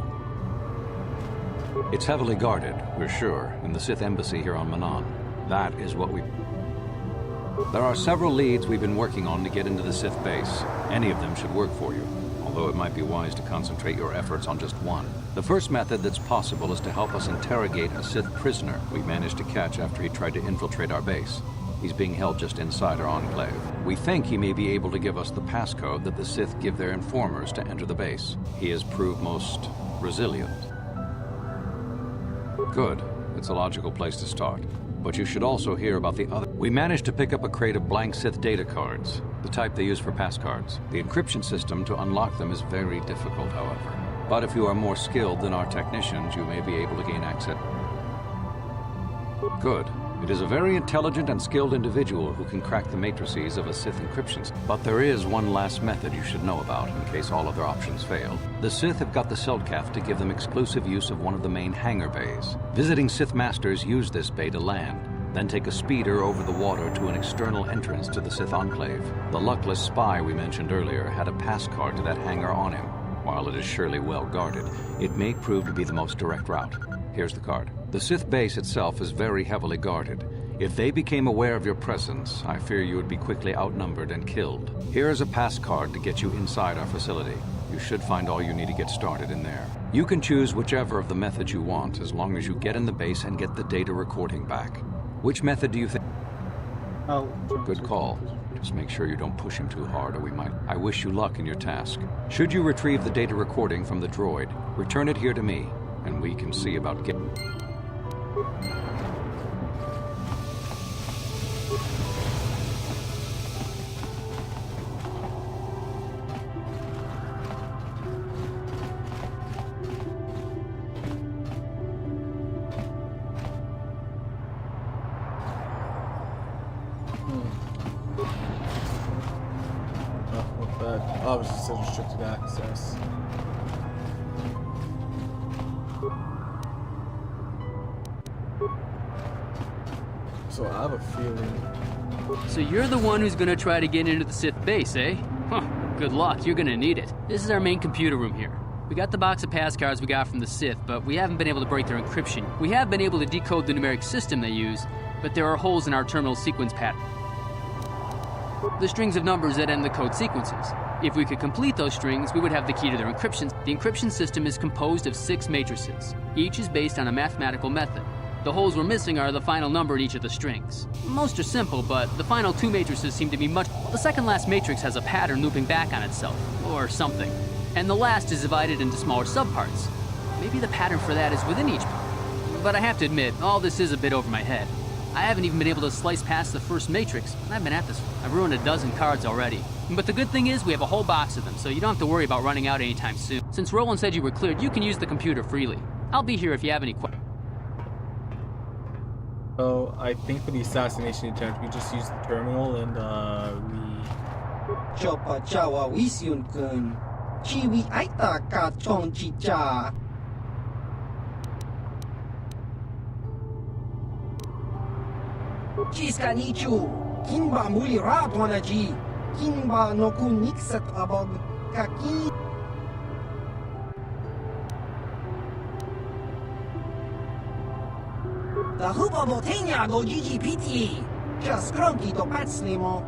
It's heavily guarded, we're sure, in the Sith embassy here on Manon. That is what we... There are several leads we've been working on to get into the Sith base. Any of them should work for you, although it might be wise to concentrate your efforts on just one. The first method that's possible is to help us interrogate a Sith prisoner we managed to catch after he tried to infiltrate our base. He's being held just inside our enclave. We think he may be able to give us the passcode that the Sith give their informers to enter the base. He has proved most resilient. Good. It's a logical place to start. But you should also hear about the other. We managed to pick up a crate of blank Sith data cards, the type they use for passcards. The encryption system to unlock them is very difficult, however. But if you are more skilled than our technicians, you may be able to gain access. Good. It is a very intelligent and skilled individual who can crack the matrices of a Sith encryption. But there is one last method you should know about in case all other options fail. The Sith have got the Selkath to give them exclusive use of one of the main hangar bays. Visiting Sith masters use this bay to land, then take a speeder over the water to an external entrance to the Sith enclave. The luckless spy we mentioned earlier had a pass card to that hangar on him. While it is surely well guarded, it may prove to be the most direct route. Here's the card. The Sith base itself is very heavily guarded. If they became aware of your presence, I fear you would be quickly outnumbered and killed. Here is a pass card to get you inside our facility. You should find all you need to get started in there. You can choose whichever of the methods you want, as long as you get in the base and get the data recording back. Which method do you think? Good call. Just make sure you don't push him too hard, or we might... I wish you luck in your task. Should you retrieve the data recording from the droid, return it here to me, and we can see about getting... Obviously, still restricted access. So I have a feeling. So you're the one who's gonna try to get into the Sith base, eh? Huh. Good luck. You're gonna need it. This is our main computer room here. We got the box of pass cards we got from the Sith, but we haven't been able to break their encryption. We have been able to decode the numeric system they use, but there are holes in our terminal sequence pattern. The strings of numbers that end the code sequences. If we could complete those strings, we would have the key to their encryption. The encryption system is composed of 6 matrices. Each is based on a mathematical method. The holes we're missing are the final number in each of the strings. Most are simple, but the final 2 matrices seem to be much... The second last matrix has a pattern looping back on itself, or something. And the last is divided into smaller subparts. Maybe the pattern for that is within each part. But I have to admit, all this is a bit over my head. I haven't even been able to slice past the first matrix, and I've been at this. I've ruined a dozen cards already. But the good thing is we have a whole box of them, so you don't have to worry about running out anytime soon. Since Roland said you were cleared, you can use the computer freely. I'll be here if you have any questions. So I think for the assassination attempt, we just use the terminal and we... Chopa chawa wisyun kun. Chiwi aita ka chong chicha. Chiska nichu. Kinba muli ratwanaji. Kinba no kun niksat abog. Kaki. Da hupa motenia go GGPT. Just crunky to patslimo.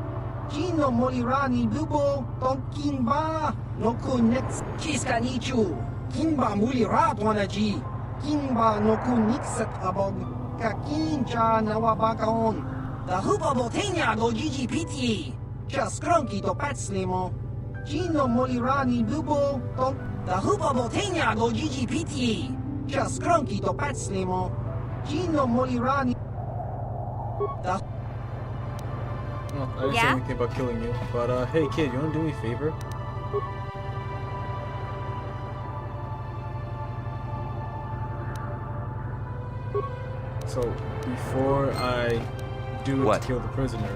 Chino molirani bubo. Ton kinba. No kun next. Chiska nichu. Kinba muli ratwanaji. Kinba no kun niksat abog. Kakincha nawabakaon. Da hupa motenia go GGPT. Just crunky to patslimo. Chino molirani bubo. Ton. Da hupa motenia go GGPT. Just crunky to patslimo. Gino Molirani. Well, I didn't say anything about killing you, but hey kid, you wanna do me a favor? So, before I do What? to kill the prisoner.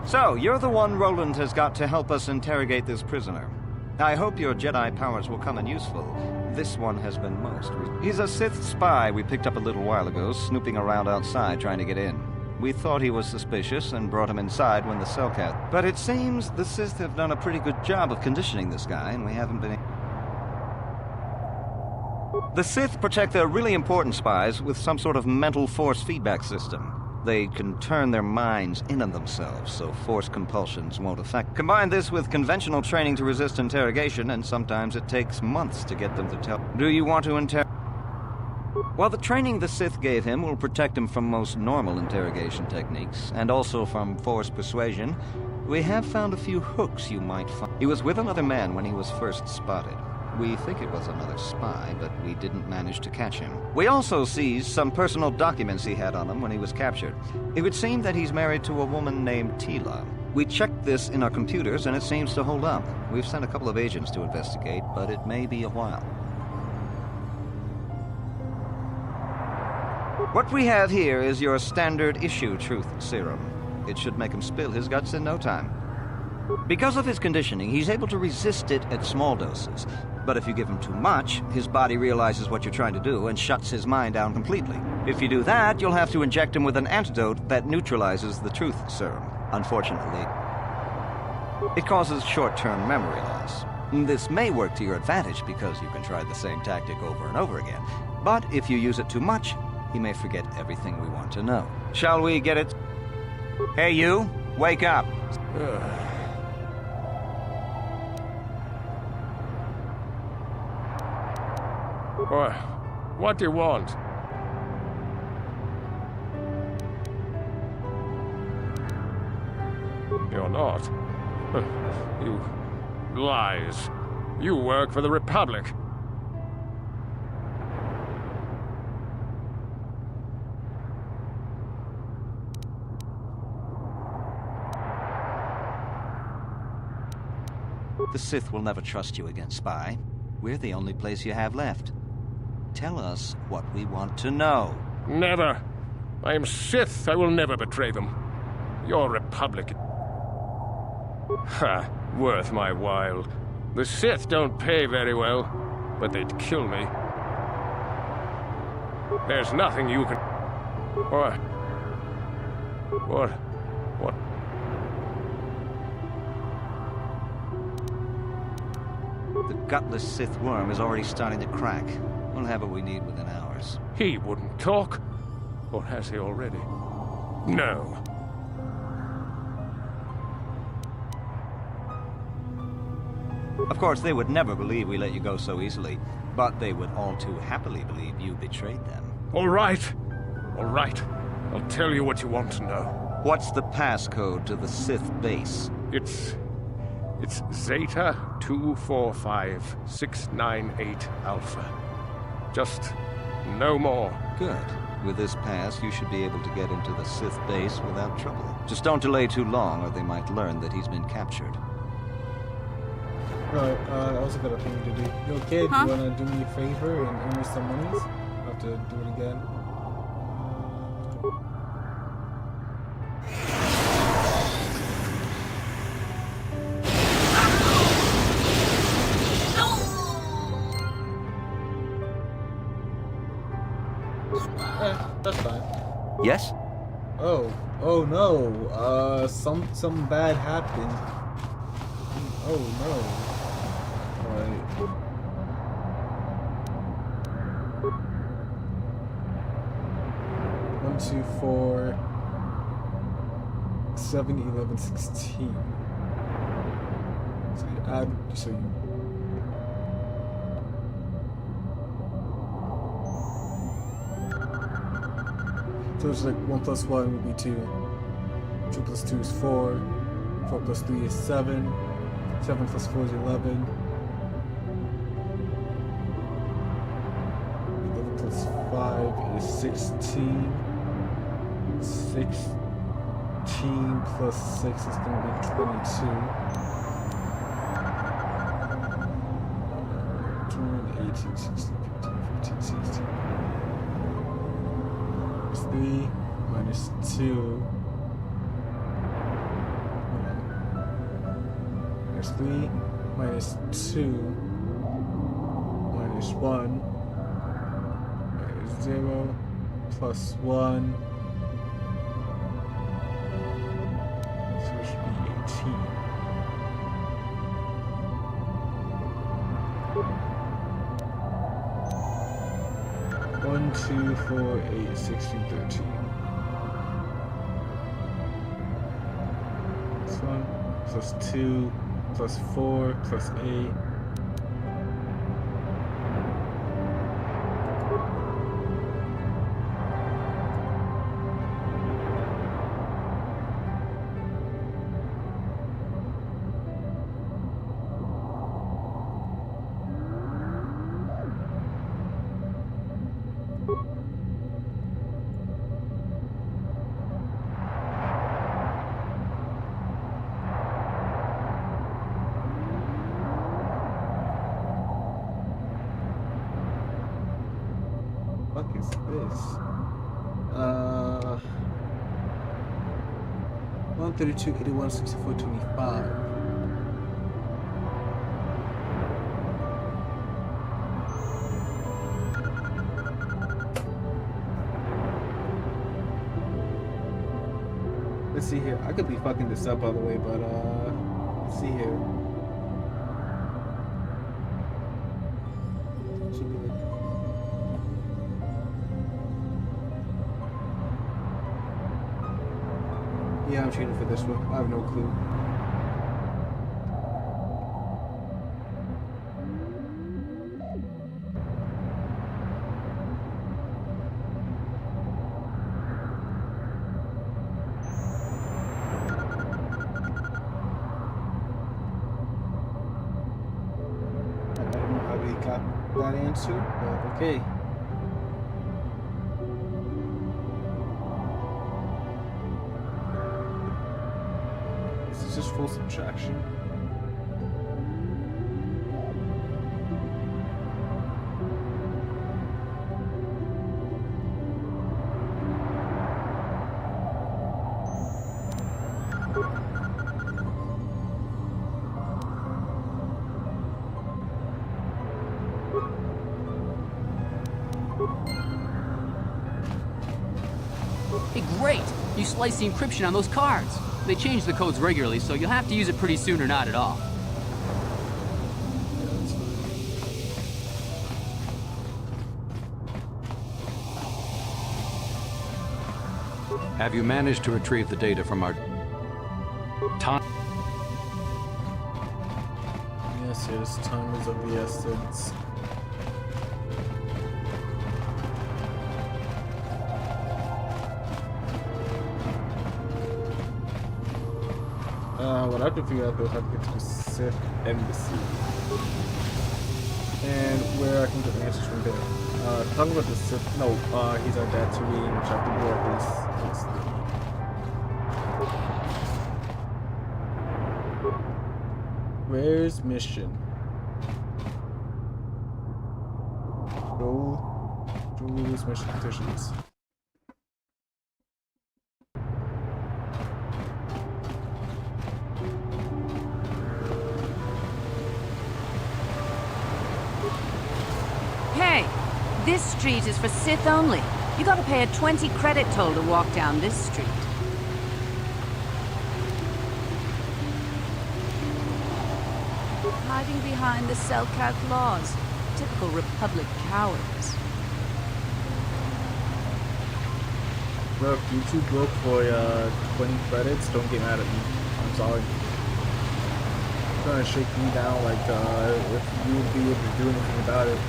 So, you're the one Roland has got to help us interrogate this prisoner. I hope your Jedi powers will come in useful. This one has been most. He's a Sith spy we picked up a little while ago, snooping around outside trying to get in. We thought he was suspicious and brought him inside when the cellcat... But it seems the Sith have done a pretty good job of conditioning this guy, and we haven't been... The Sith protect their really important spies with some sort of mental force feedback system. They can turn their minds in on themselves, so force compulsions won't affect. Combine this with conventional training to resist interrogation, and sometimes it takes months to get them to tell. Do you want to interrogate? Well, the training the Sith gave him will protect him from most normal interrogation techniques, and also from forced persuasion. We have found a few hooks you might find. He was with another man when he was first spotted. We think it was another spy, but we didn't manage to catch him. We also seized some personal documents he had on him when he was captured. It would seem that he's married to a woman named Tila. We checked this in our computers, and it seems to hold up. We've sent a couple of agents to investigate, but it may be a while. What we have here is your standard issue truth serum. It should make him spill his guts in no time. Because of his conditioning, he's able to resist it at small doses. But if you give him too much, his body realizes what you're trying to do and shuts his mind down completely. If you do that, you'll have to inject him with an antidote that neutralizes the truth serum. Unfortunately, it causes short-term memory loss. This may work to your advantage because you can try the same tactic over and over again. But if you use it too much, he may forget everything we want to know. Shall we get it? Hey, you! Wake up! What do you want? You're not. You lies. You work for the Republic. The Sith will never trust you again, spy. We're the only place you have left. Tell us what we want to know. Never. I am Sith. I will never betray them. Your Republic... Ha! Worth my while. The Sith don't pay very well, but they'd kill me. There's nothing you can... What? The gutless Sith worm is already starting to crack. We'll have what we need within hours. He wouldn't talk. Or has he already? No. Of course, they would never believe we let you go so easily, but they would all too happily believe you betrayed them. All right. All right. I'll tell you what you want to know. What's the passcode to the Sith base? It's Zeta 245698 Alpha. Just no more. Good. With this pass, you should be able to get into the Sith base without trouble. Just don't delay too long, or they might learn that he's been captured. Right, I also got a thing to do. You okay? Huh? Do you want to do me a favor and earn me some monies? I'll have to do it again. That's fine. Yes? Oh no. Something bad happened. Oh no. Alright. One, 2, 4, 7, 11, 16. So you add, so it's like 1 plus 1 would be 2. 2 plus 2 is 4. 4 plus 3 is 7. 7 plus 4 is 11. 11 plus 5 is 16. 16 plus 6 is going to be 22. 18, 16, 15, 16. 3 minus 2 minus 3 minus 2 minus 1 minus 0 plus 1, so it should be 18. 1, 2, 4, 8, 16, 13. Plus 1, plus 2, plus 4, plus 8. What is this? 132, 81, 64, 25. Let's see here. I could be fucking this up, by the way, but let's see here. Should be like, yeah, I'm cheating for this one. I have no clue. I don't know how we got that answer, but okay. Just full subtraction. Hey, great! You sliced the encryption on those cards. They change the codes regularly, so you'll have to use it pretty soon or not at all. Have you managed to retrieve the data from our time? Yes, yes, time is of the essence. What I have to figure out though is how to get to the Sith Embassy. And where I can get answers from there. Talking about the Sith, no, he's on Tatooine, which I have to go at this Where's mission? Go these mission petitions. Hey, this street is for Sith only. You gotta pay a 20 credit toll to walk down this street. Hiding behind the Selkath laws. Typical Republic cowards. Look, you too broke for 20 credits. Don't get mad at me. I'm sorry. You're trying to shake me down like if you would be able to do anything about it.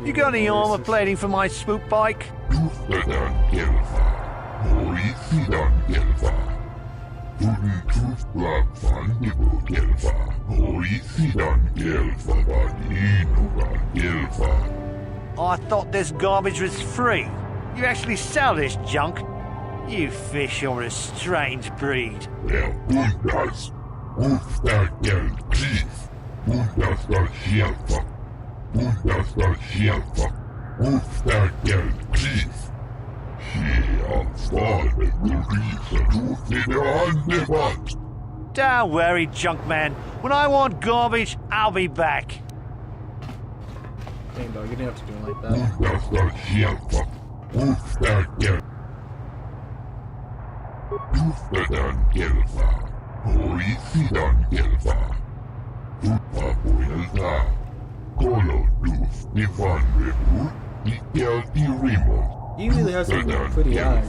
You got any armor plating for my spook bike? I thought this garbage was free. You actually sell this junk? You fish are a strange breed. Don't worry, junk man. When I want garbage, I'll be back. Dang, dog, you didn't have to do it like that. He really has some pretty eyes.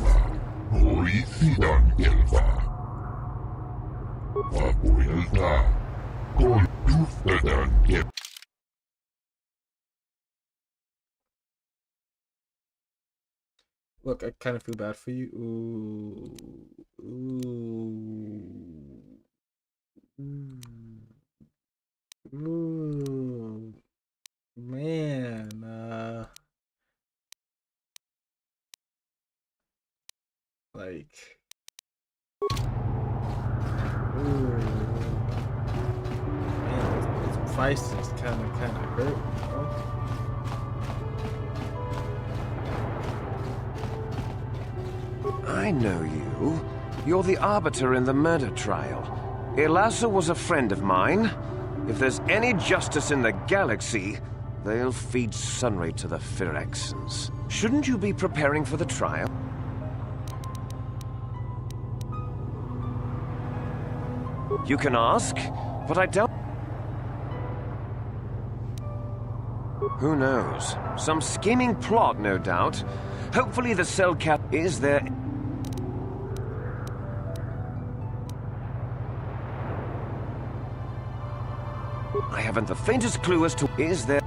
Look, I kind of feel bad for you. Ooh. Ooh. Man, like, ooh, man, this price is kind of hurt, you know? I know you. You're the arbiter in the murder trial. Elasa was a friend of mine. If there's any justice in the galaxy, they'll feed sunray to the Phyrexians. Shouldn't you be preparing for the trial? You can ask, but I don't... Who knows? Some scheming plot, no doubt. Hopefully the cell cap is there... I haven't the faintest clue as to... Is there...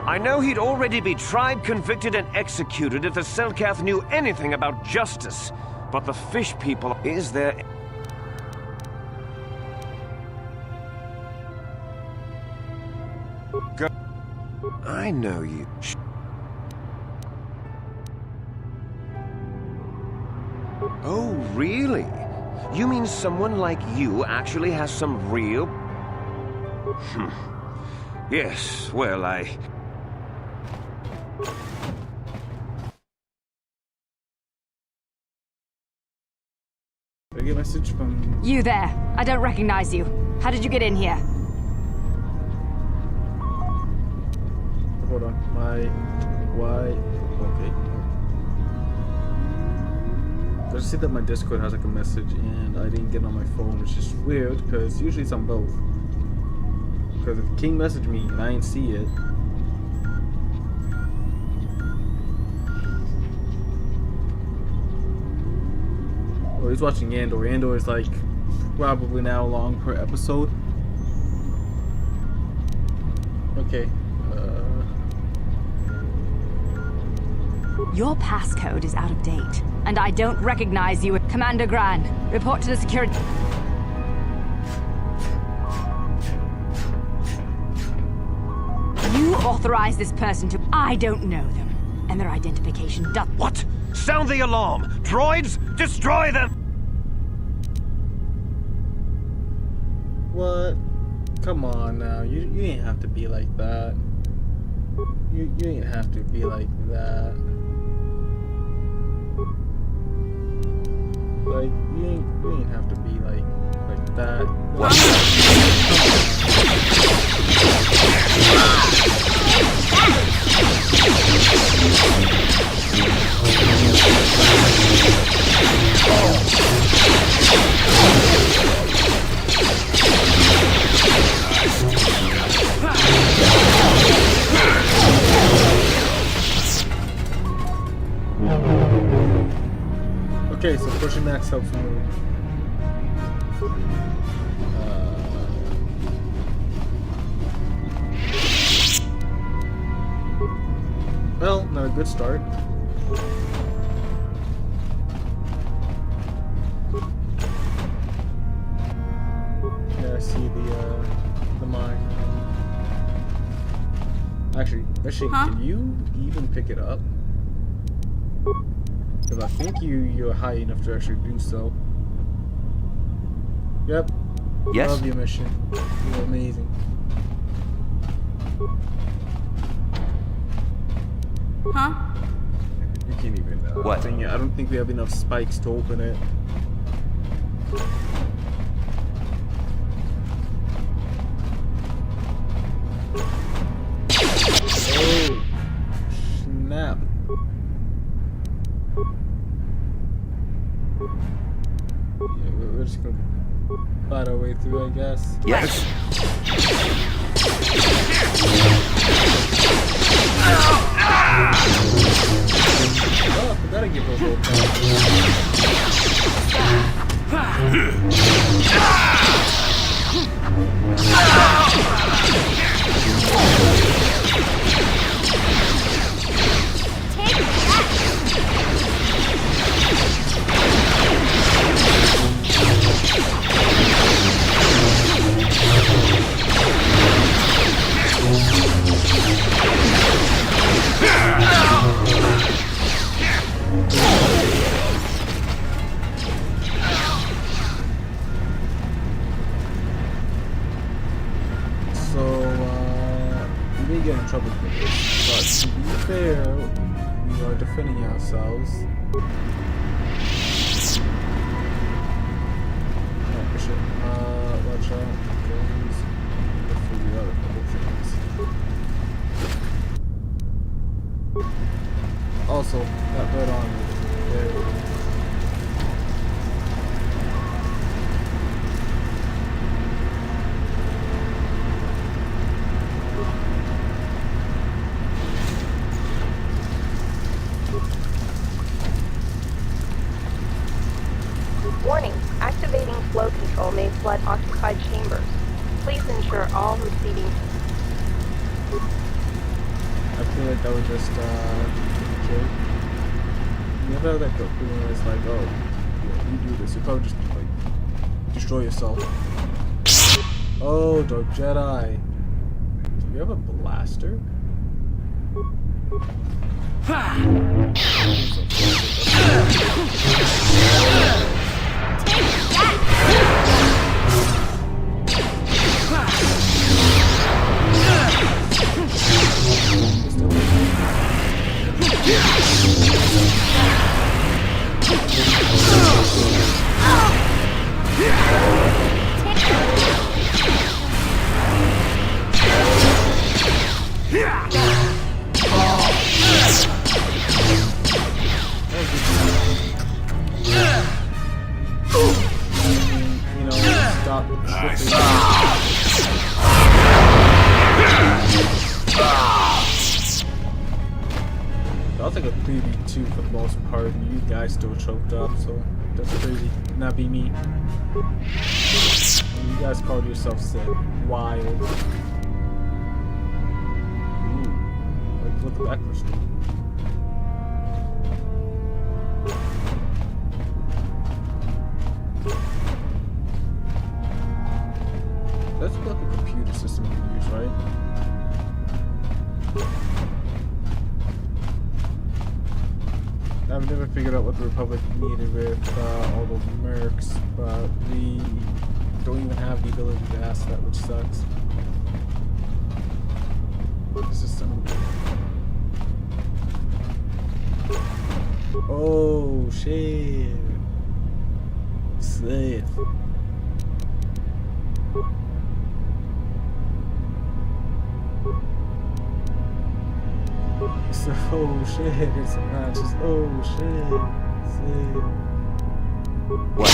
I know he'd already be tried, convicted, and executed if the Selkath knew anything about justice. But the fish people... Is there... Go... I know you... Oh, really? You mean someone like you actually has some real... Yes, well, I get a message from... You there. I don't recognize you. How did you get in here? Hold on. Okay. I just see that my Discord has like a message and I didn't get on my phone, which is weird because usually it's on both. Because if King messaged me and I didn't see it, or he's watching Andor. Andor is like probably an hour long per episode. Okay. Your passcode is out of date, and I don't recognize you. Commander Gran, report to the security... You authorize this person to... I don't know them, and their identification does... What? Sound the alarm! Droids, destroy them! What? Come on now, you ain't have to be like that. You ain't have to be like that. Like, you ain't have to be like that. What? Okay, so pushing max helps move. Well, not a good start. mission, can you even pick it up? Because I think you're high enough to actually do so. Yep. Yes. Love your mission. You're amazing. Huh? You can't even. What? I don't think we have enough spikes to open it. Oh, snap. Yeah, we're just gonna fight our way through, I guess. Yes. Oh, I gotta give her a little we may get in trouble for this, but to be fair, we are defending ourselves. Watch out. Drones. Look for the other couple things. Also, that red armor. There. Warning, activating flow control may flood occupied chambers. Please ensure all receiving... I feel like that was just a joke. You ever have that feeling where it's like, oh, yeah, you do this, you probably just like destroy yourself. Oh, Dark Jedi. Do you have a blaster? That was like a 3v2 for the most part, and you guys still choked up, so that's crazy. Not be me. And you guys called yourself sick. Wild. Ooh. Like, look at that crystal. That's like a computer system you use, right? I've never figured out what the Republic needed with all those mercs, but we don't even have the ability to ask that, which sucks. This is some... Oh, shit. Sith. So, oh shit, it's not just, oh shit, What?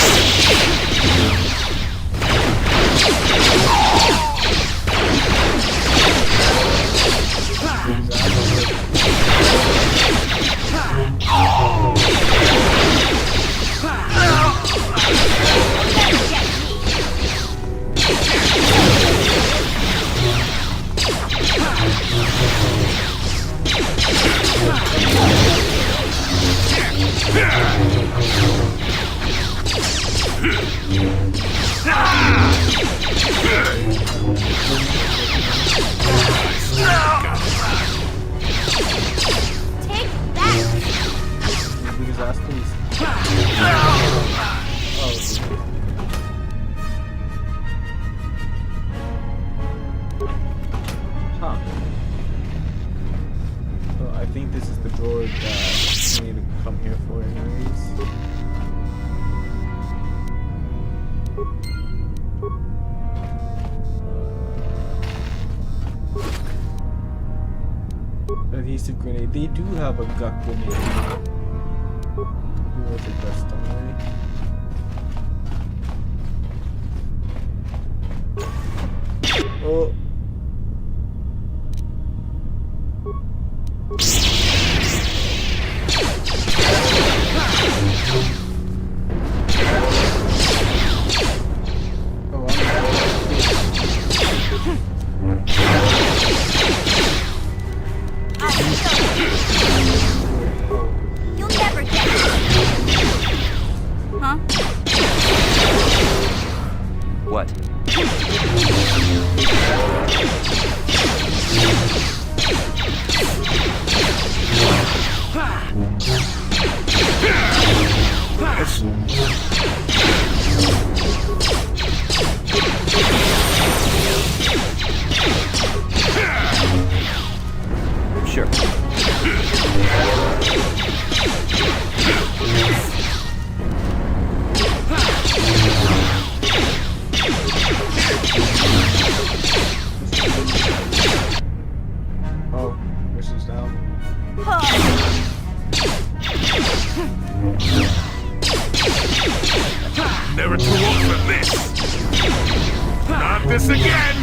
droid that we need to come here for anyways. Adhesive grenade. They do have a gut grenade. Who was it best already? Oh. You'll never get it. Huh? What? Sure. Oh, this is down. Never too old for this. Not this again.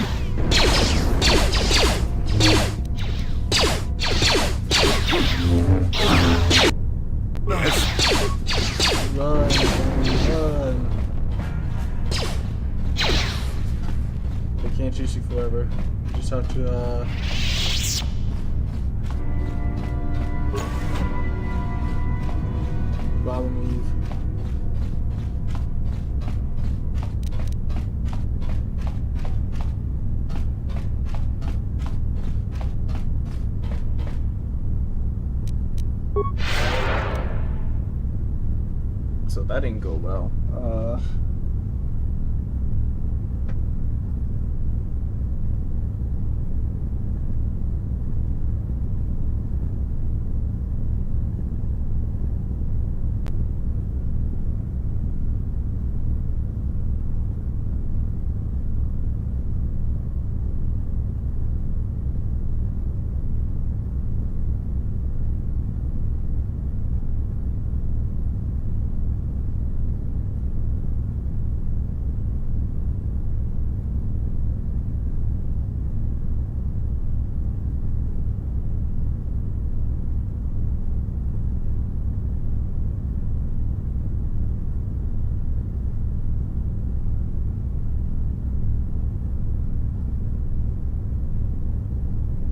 Run, run. They can't chase you forever. You just have to, grab and leave. So that didn't go well.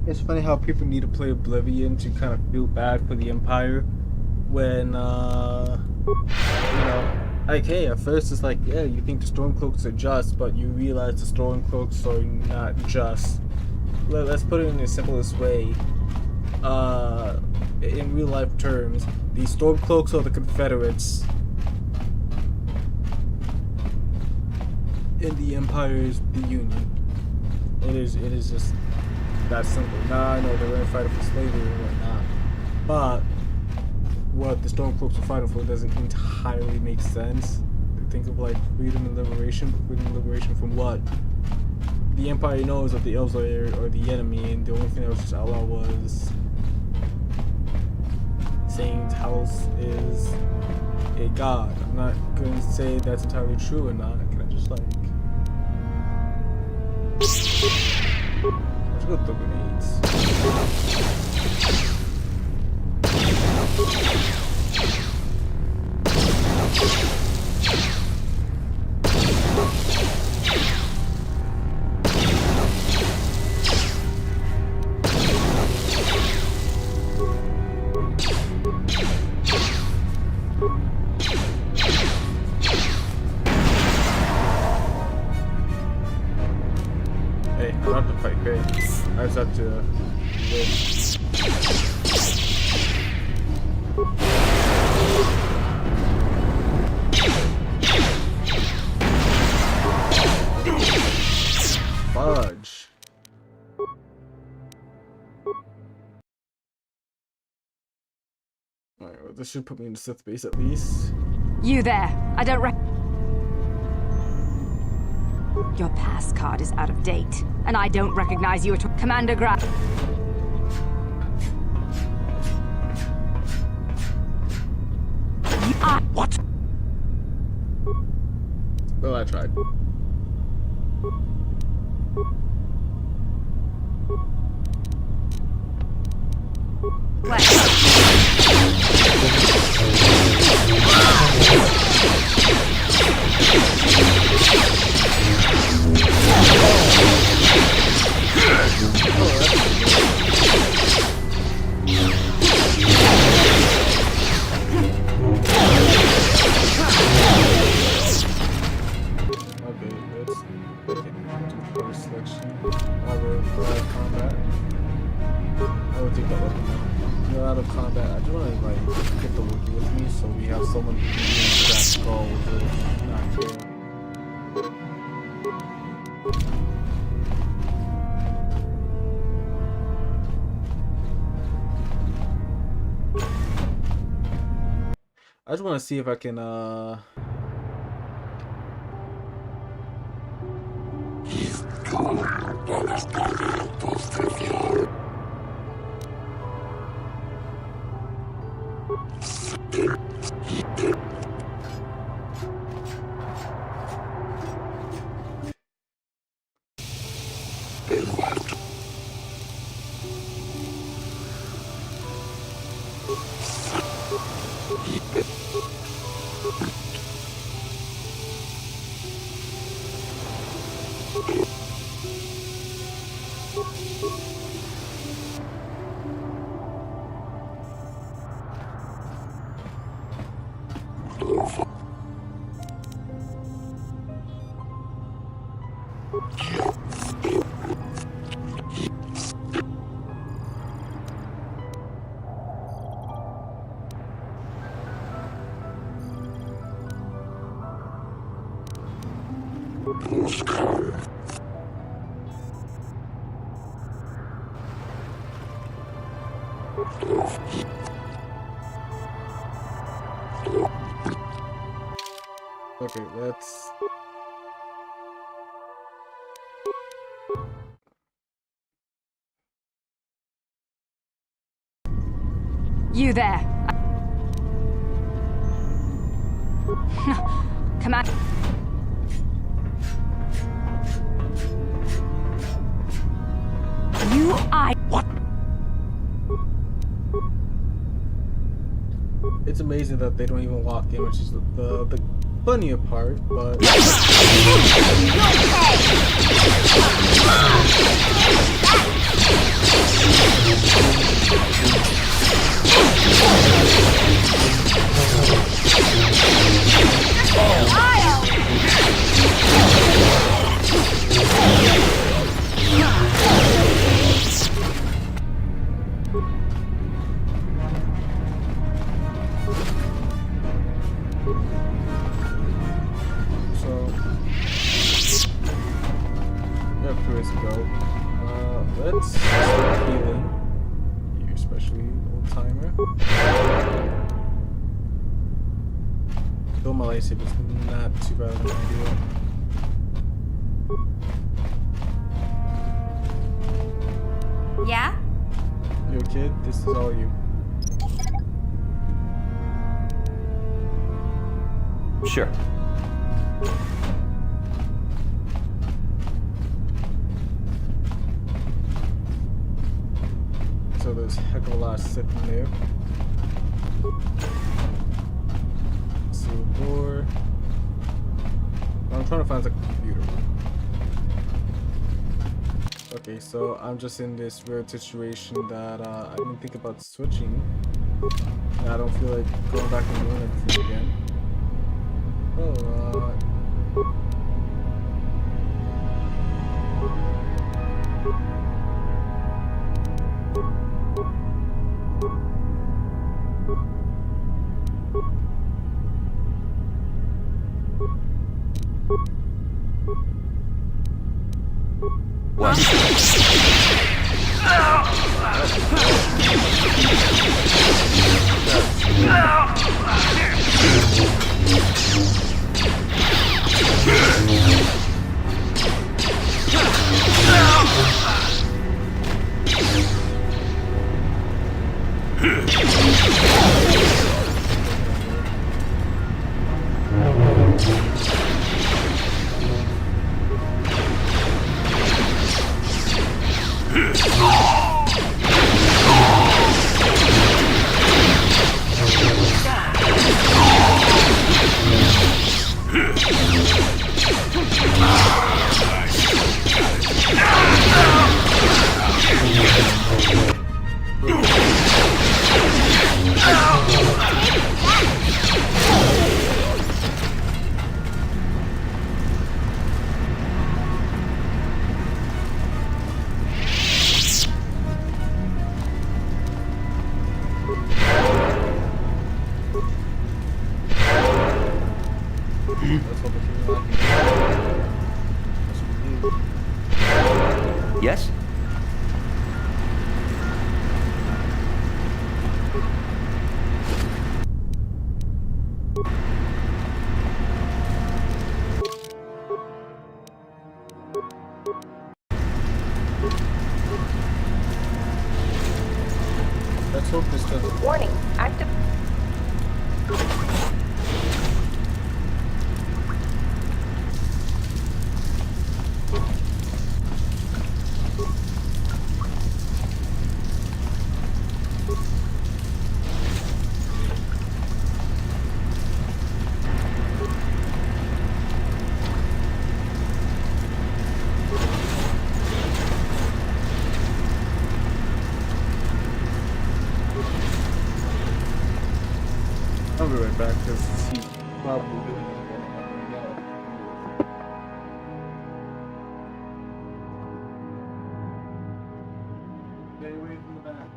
It's funny how people need to play Oblivion to kind of feel bad for the Empire when, you know, like, hey, at first it's like, yeah, you think the Stormcloaks are just, but you realize the Stormcloaks are not just. Let's put it in the simplest way. In real life terms, the Stormcloaks are the Confederates, and the Empire is the Union. It is just that simple. Now I know they're gonna fight for slavery and whatnot, but what the Stormcloaks are fighting for doesn't entirely make sense. Think of like freedom and liberation, but freedom and liberation from what? The Empire knows that the elves are the enemy, and the only thing that was just outlawed was saying Talos is a god. I'm not going to say that's entirely true or not. Can I just like... Let's go through grenades. Hey, I don't have to fight great. I just have to live. Fudge. This should put me in the Sith base at least. You there. I don't Your pass card is out of date, and I don't recognize you at Commander Gra... What? Well, I tried. I just want to see if I can okay, let's You there. Come on. What? It's amazing that they don't even walk in, which is the funnier part, but let's start healing. You especially, old timer. Though my lightsaber's not too bad of an idea. Yeah? Yo kid, this is all you. Sure. So there's a heck of a lot of Sith in there. Sealed door. I'm trying to find the computer room. Okay, so I'm just in this weird situation that I didn't think about switching. And I don't feel like going back and doing everything again. Oh, What? Let's hope it's not. Yes? Let's hope this doesn't. Warning, active. I'll be right back because he's probably doing it. Stay away from the back.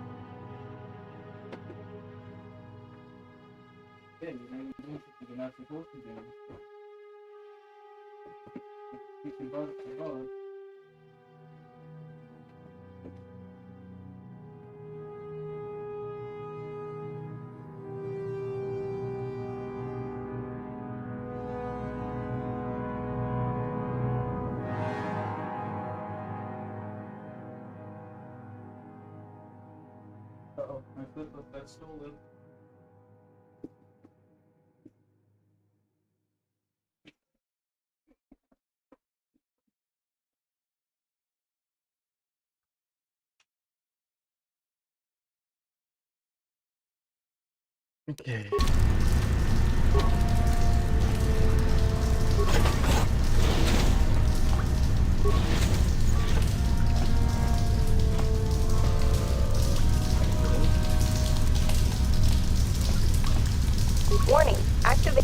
Yeah, you're not doing something you're not supposed to do. You can buzz the buzz. Uh-oh, my flip book got stolen. Okay. Warning, activate.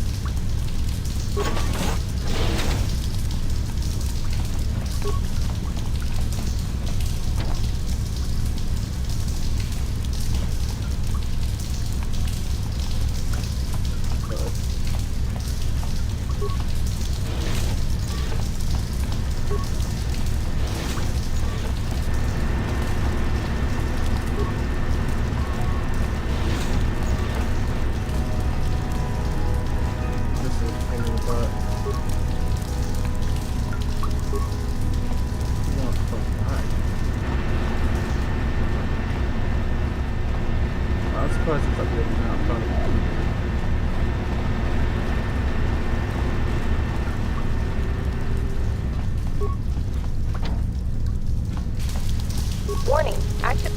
Warning, active.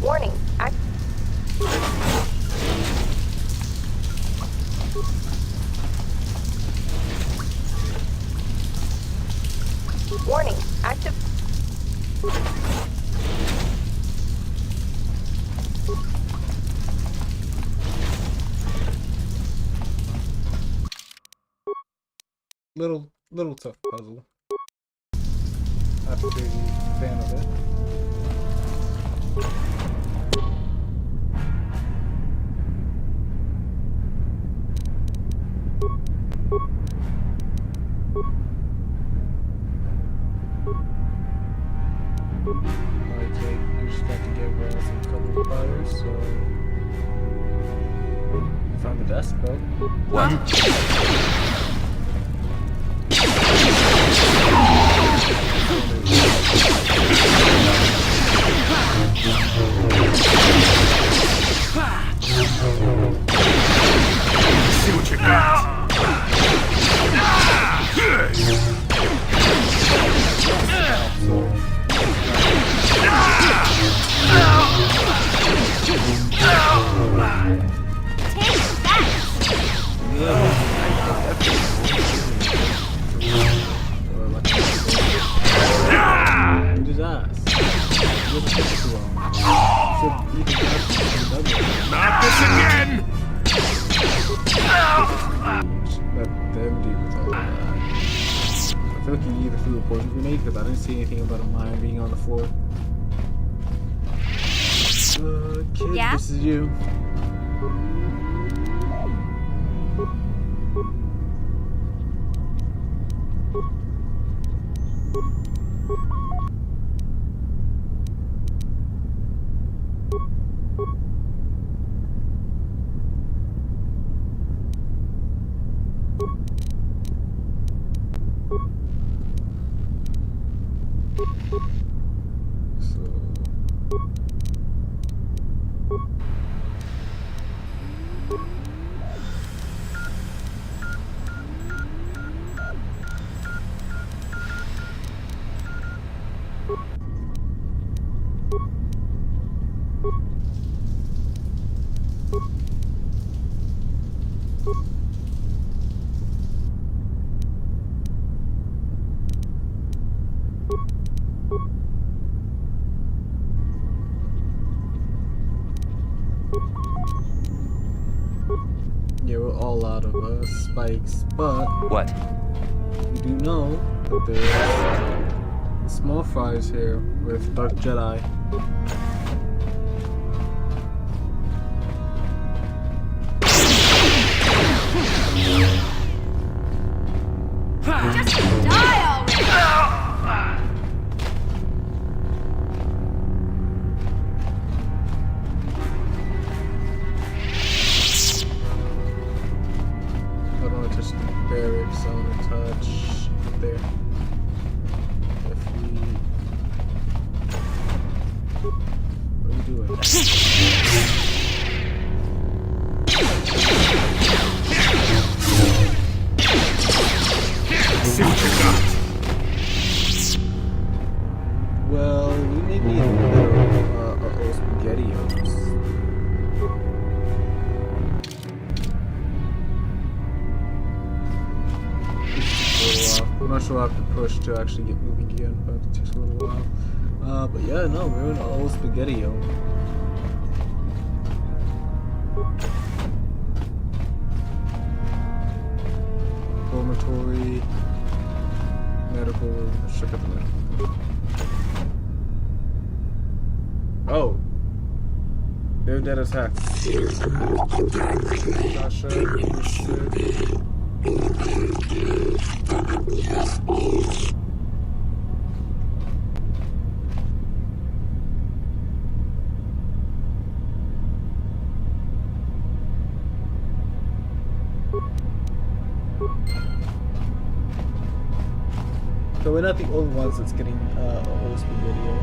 Warning, Warning, active. Little tough puzzle. Not a big fan of it. Okay, we just got to give some cover fire, so found the desk though. What? feel like you either threw a poison grenade because I didn't see anything about a mine being on the floor. Kid, Yeah? this is you. Yeah, we're all out of spikes, but what? You do know that there's small fries here with Dark Jedi. Just die already! I don't want to touch the barracks, I want to touch there. If we... What are you doing? See what you got. Well, we may be in the middle of those SpaghettiOs. I'm not sure I have to push to actually get moving again, but it takes a little while. But yeah, no, we're in an old SpaghettiO. Dormitory, medical, let's check out the medical. Oh! They're dead as heck. Sasha, you're sick. So we're not the only ones that's getting old SpaghettiO.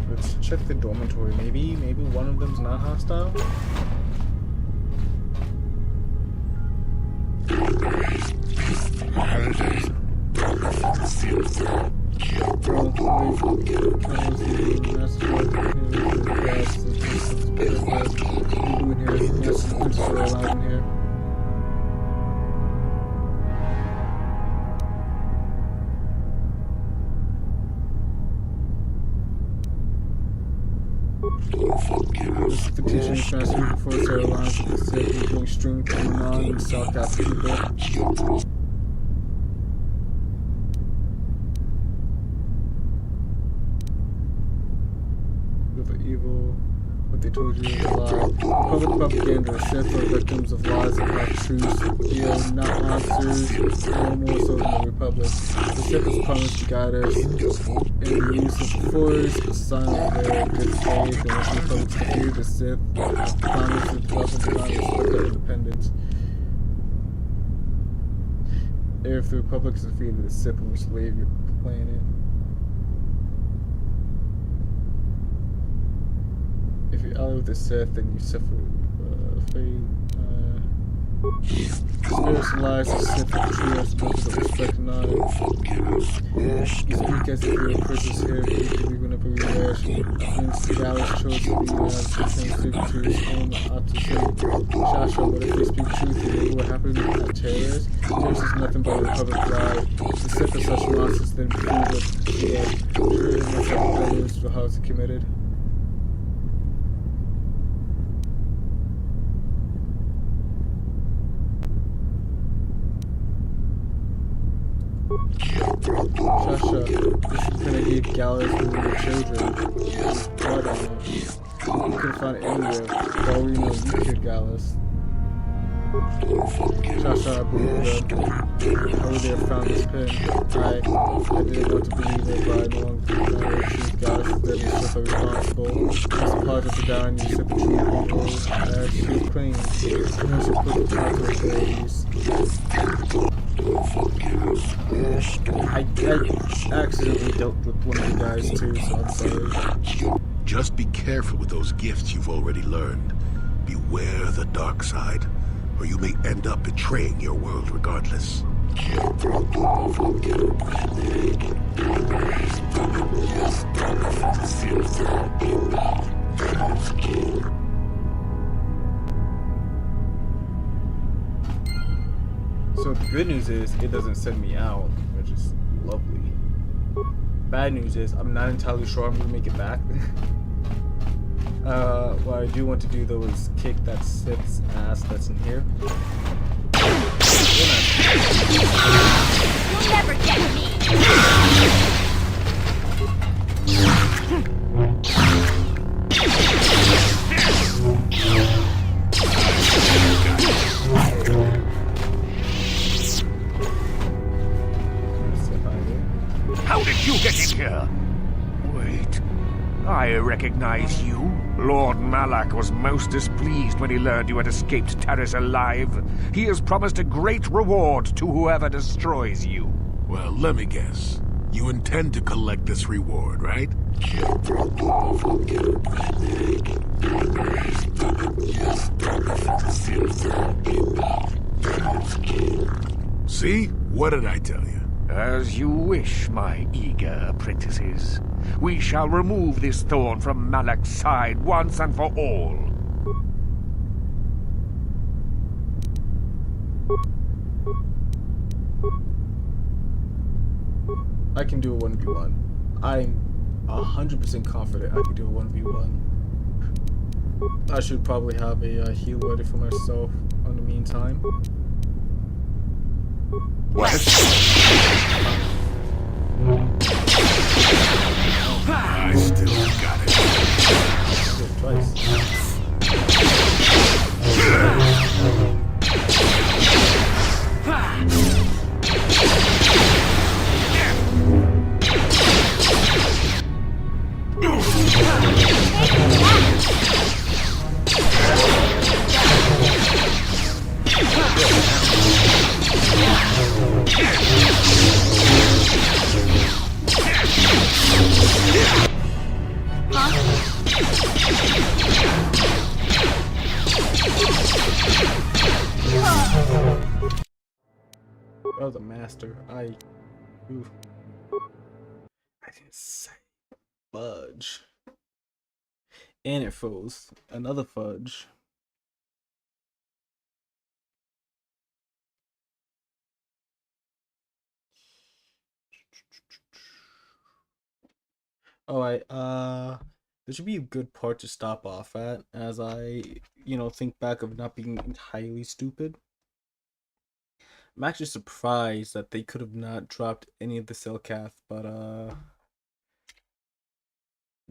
Let's check the dormitory. Maybe one of them's not hostile. The teaching transfer before Sarah lines of the Sith being stringed to non and sarcastic people. Evil, what they told you is a lie. Public propaganda, the Sith are victims of lies and half-truths. They are not monsters, no more so than the Republic. The Sith is promised to guide us in the use of the Force, but silent their good faith, and once the Republic's defeated, the Sith promise to develop and deny respect our independence. If the Republic is defeated, the Sith will enslave your planet. If you ally with the Sith, then you suffer fate. Spirits and lies of Sith are true as much as respect and honor. You speak as if you were prisoners here, but you can be whenever you wish. Prince Gallus chose to be transferred to his home out to say, Shasha, but if they speak truth, you know what happened at Terrace? Terrace is nothing but a Republic lie. The Sith are such monsters than prove what they are. Sure, it must have evidence for how it's committed. Shasha, this is gonna give Gallus and your children. There's blood on it. You couldn't find it anywhere. For all we know, you killed Gallus. Shasha, I believe them. I would have found this pin. I didn't want to believe it, but I no longer choose Gallus that is just responsible. I apologize for down you said the truth as she claims. You should put the authorities. I accidentally dealt with one of the guys too, so I'm sorry. Just be careful with those gifts you've already learned. Beware the dark side, or you may end up betraying your world regardless. So the good news is it doesn't send me out, which is lovely. Bad news is I'm not entirely sure I'm gonna make it back. What I do want to do though is kick that Sith's ass that's in here. You'll never get me! How did you get in here? Wait, I recognize you. Lord Malak was most displeased when he learned you had escaped Terrace alive. He has promised a great reward to whoever destroys you. Well, let me guess. You intend to collect this reward, right? See? What did I tell you? As you wish, my eager apprentices. We shall remove this thorn from Malak's side once and for all. I can do a 1v1. I'm 100% confident I can do a 1v1. I should probably have a heal ready for myself in the meantime. What? I still got it. Twice. That was a master. I didn't say fudge. And it froze. Another fudge. Alright, this should be a good part to stop off at as I, think back of not being entirely stupid. I'm actually surprised that they could have not dropped any of the Cellcath, but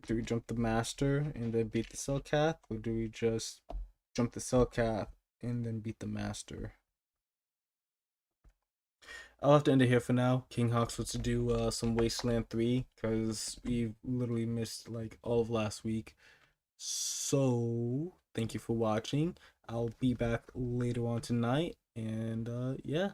do we jump the Master and then beat the Cellcath, or do we just jump the Cellcath and then beat the Master? I'll have to end it here for now. King Hawks wants to do some Wasteland 3 because we literally missed like all of last week. So thank you for watching. I'll be back later on tonight, and yeah.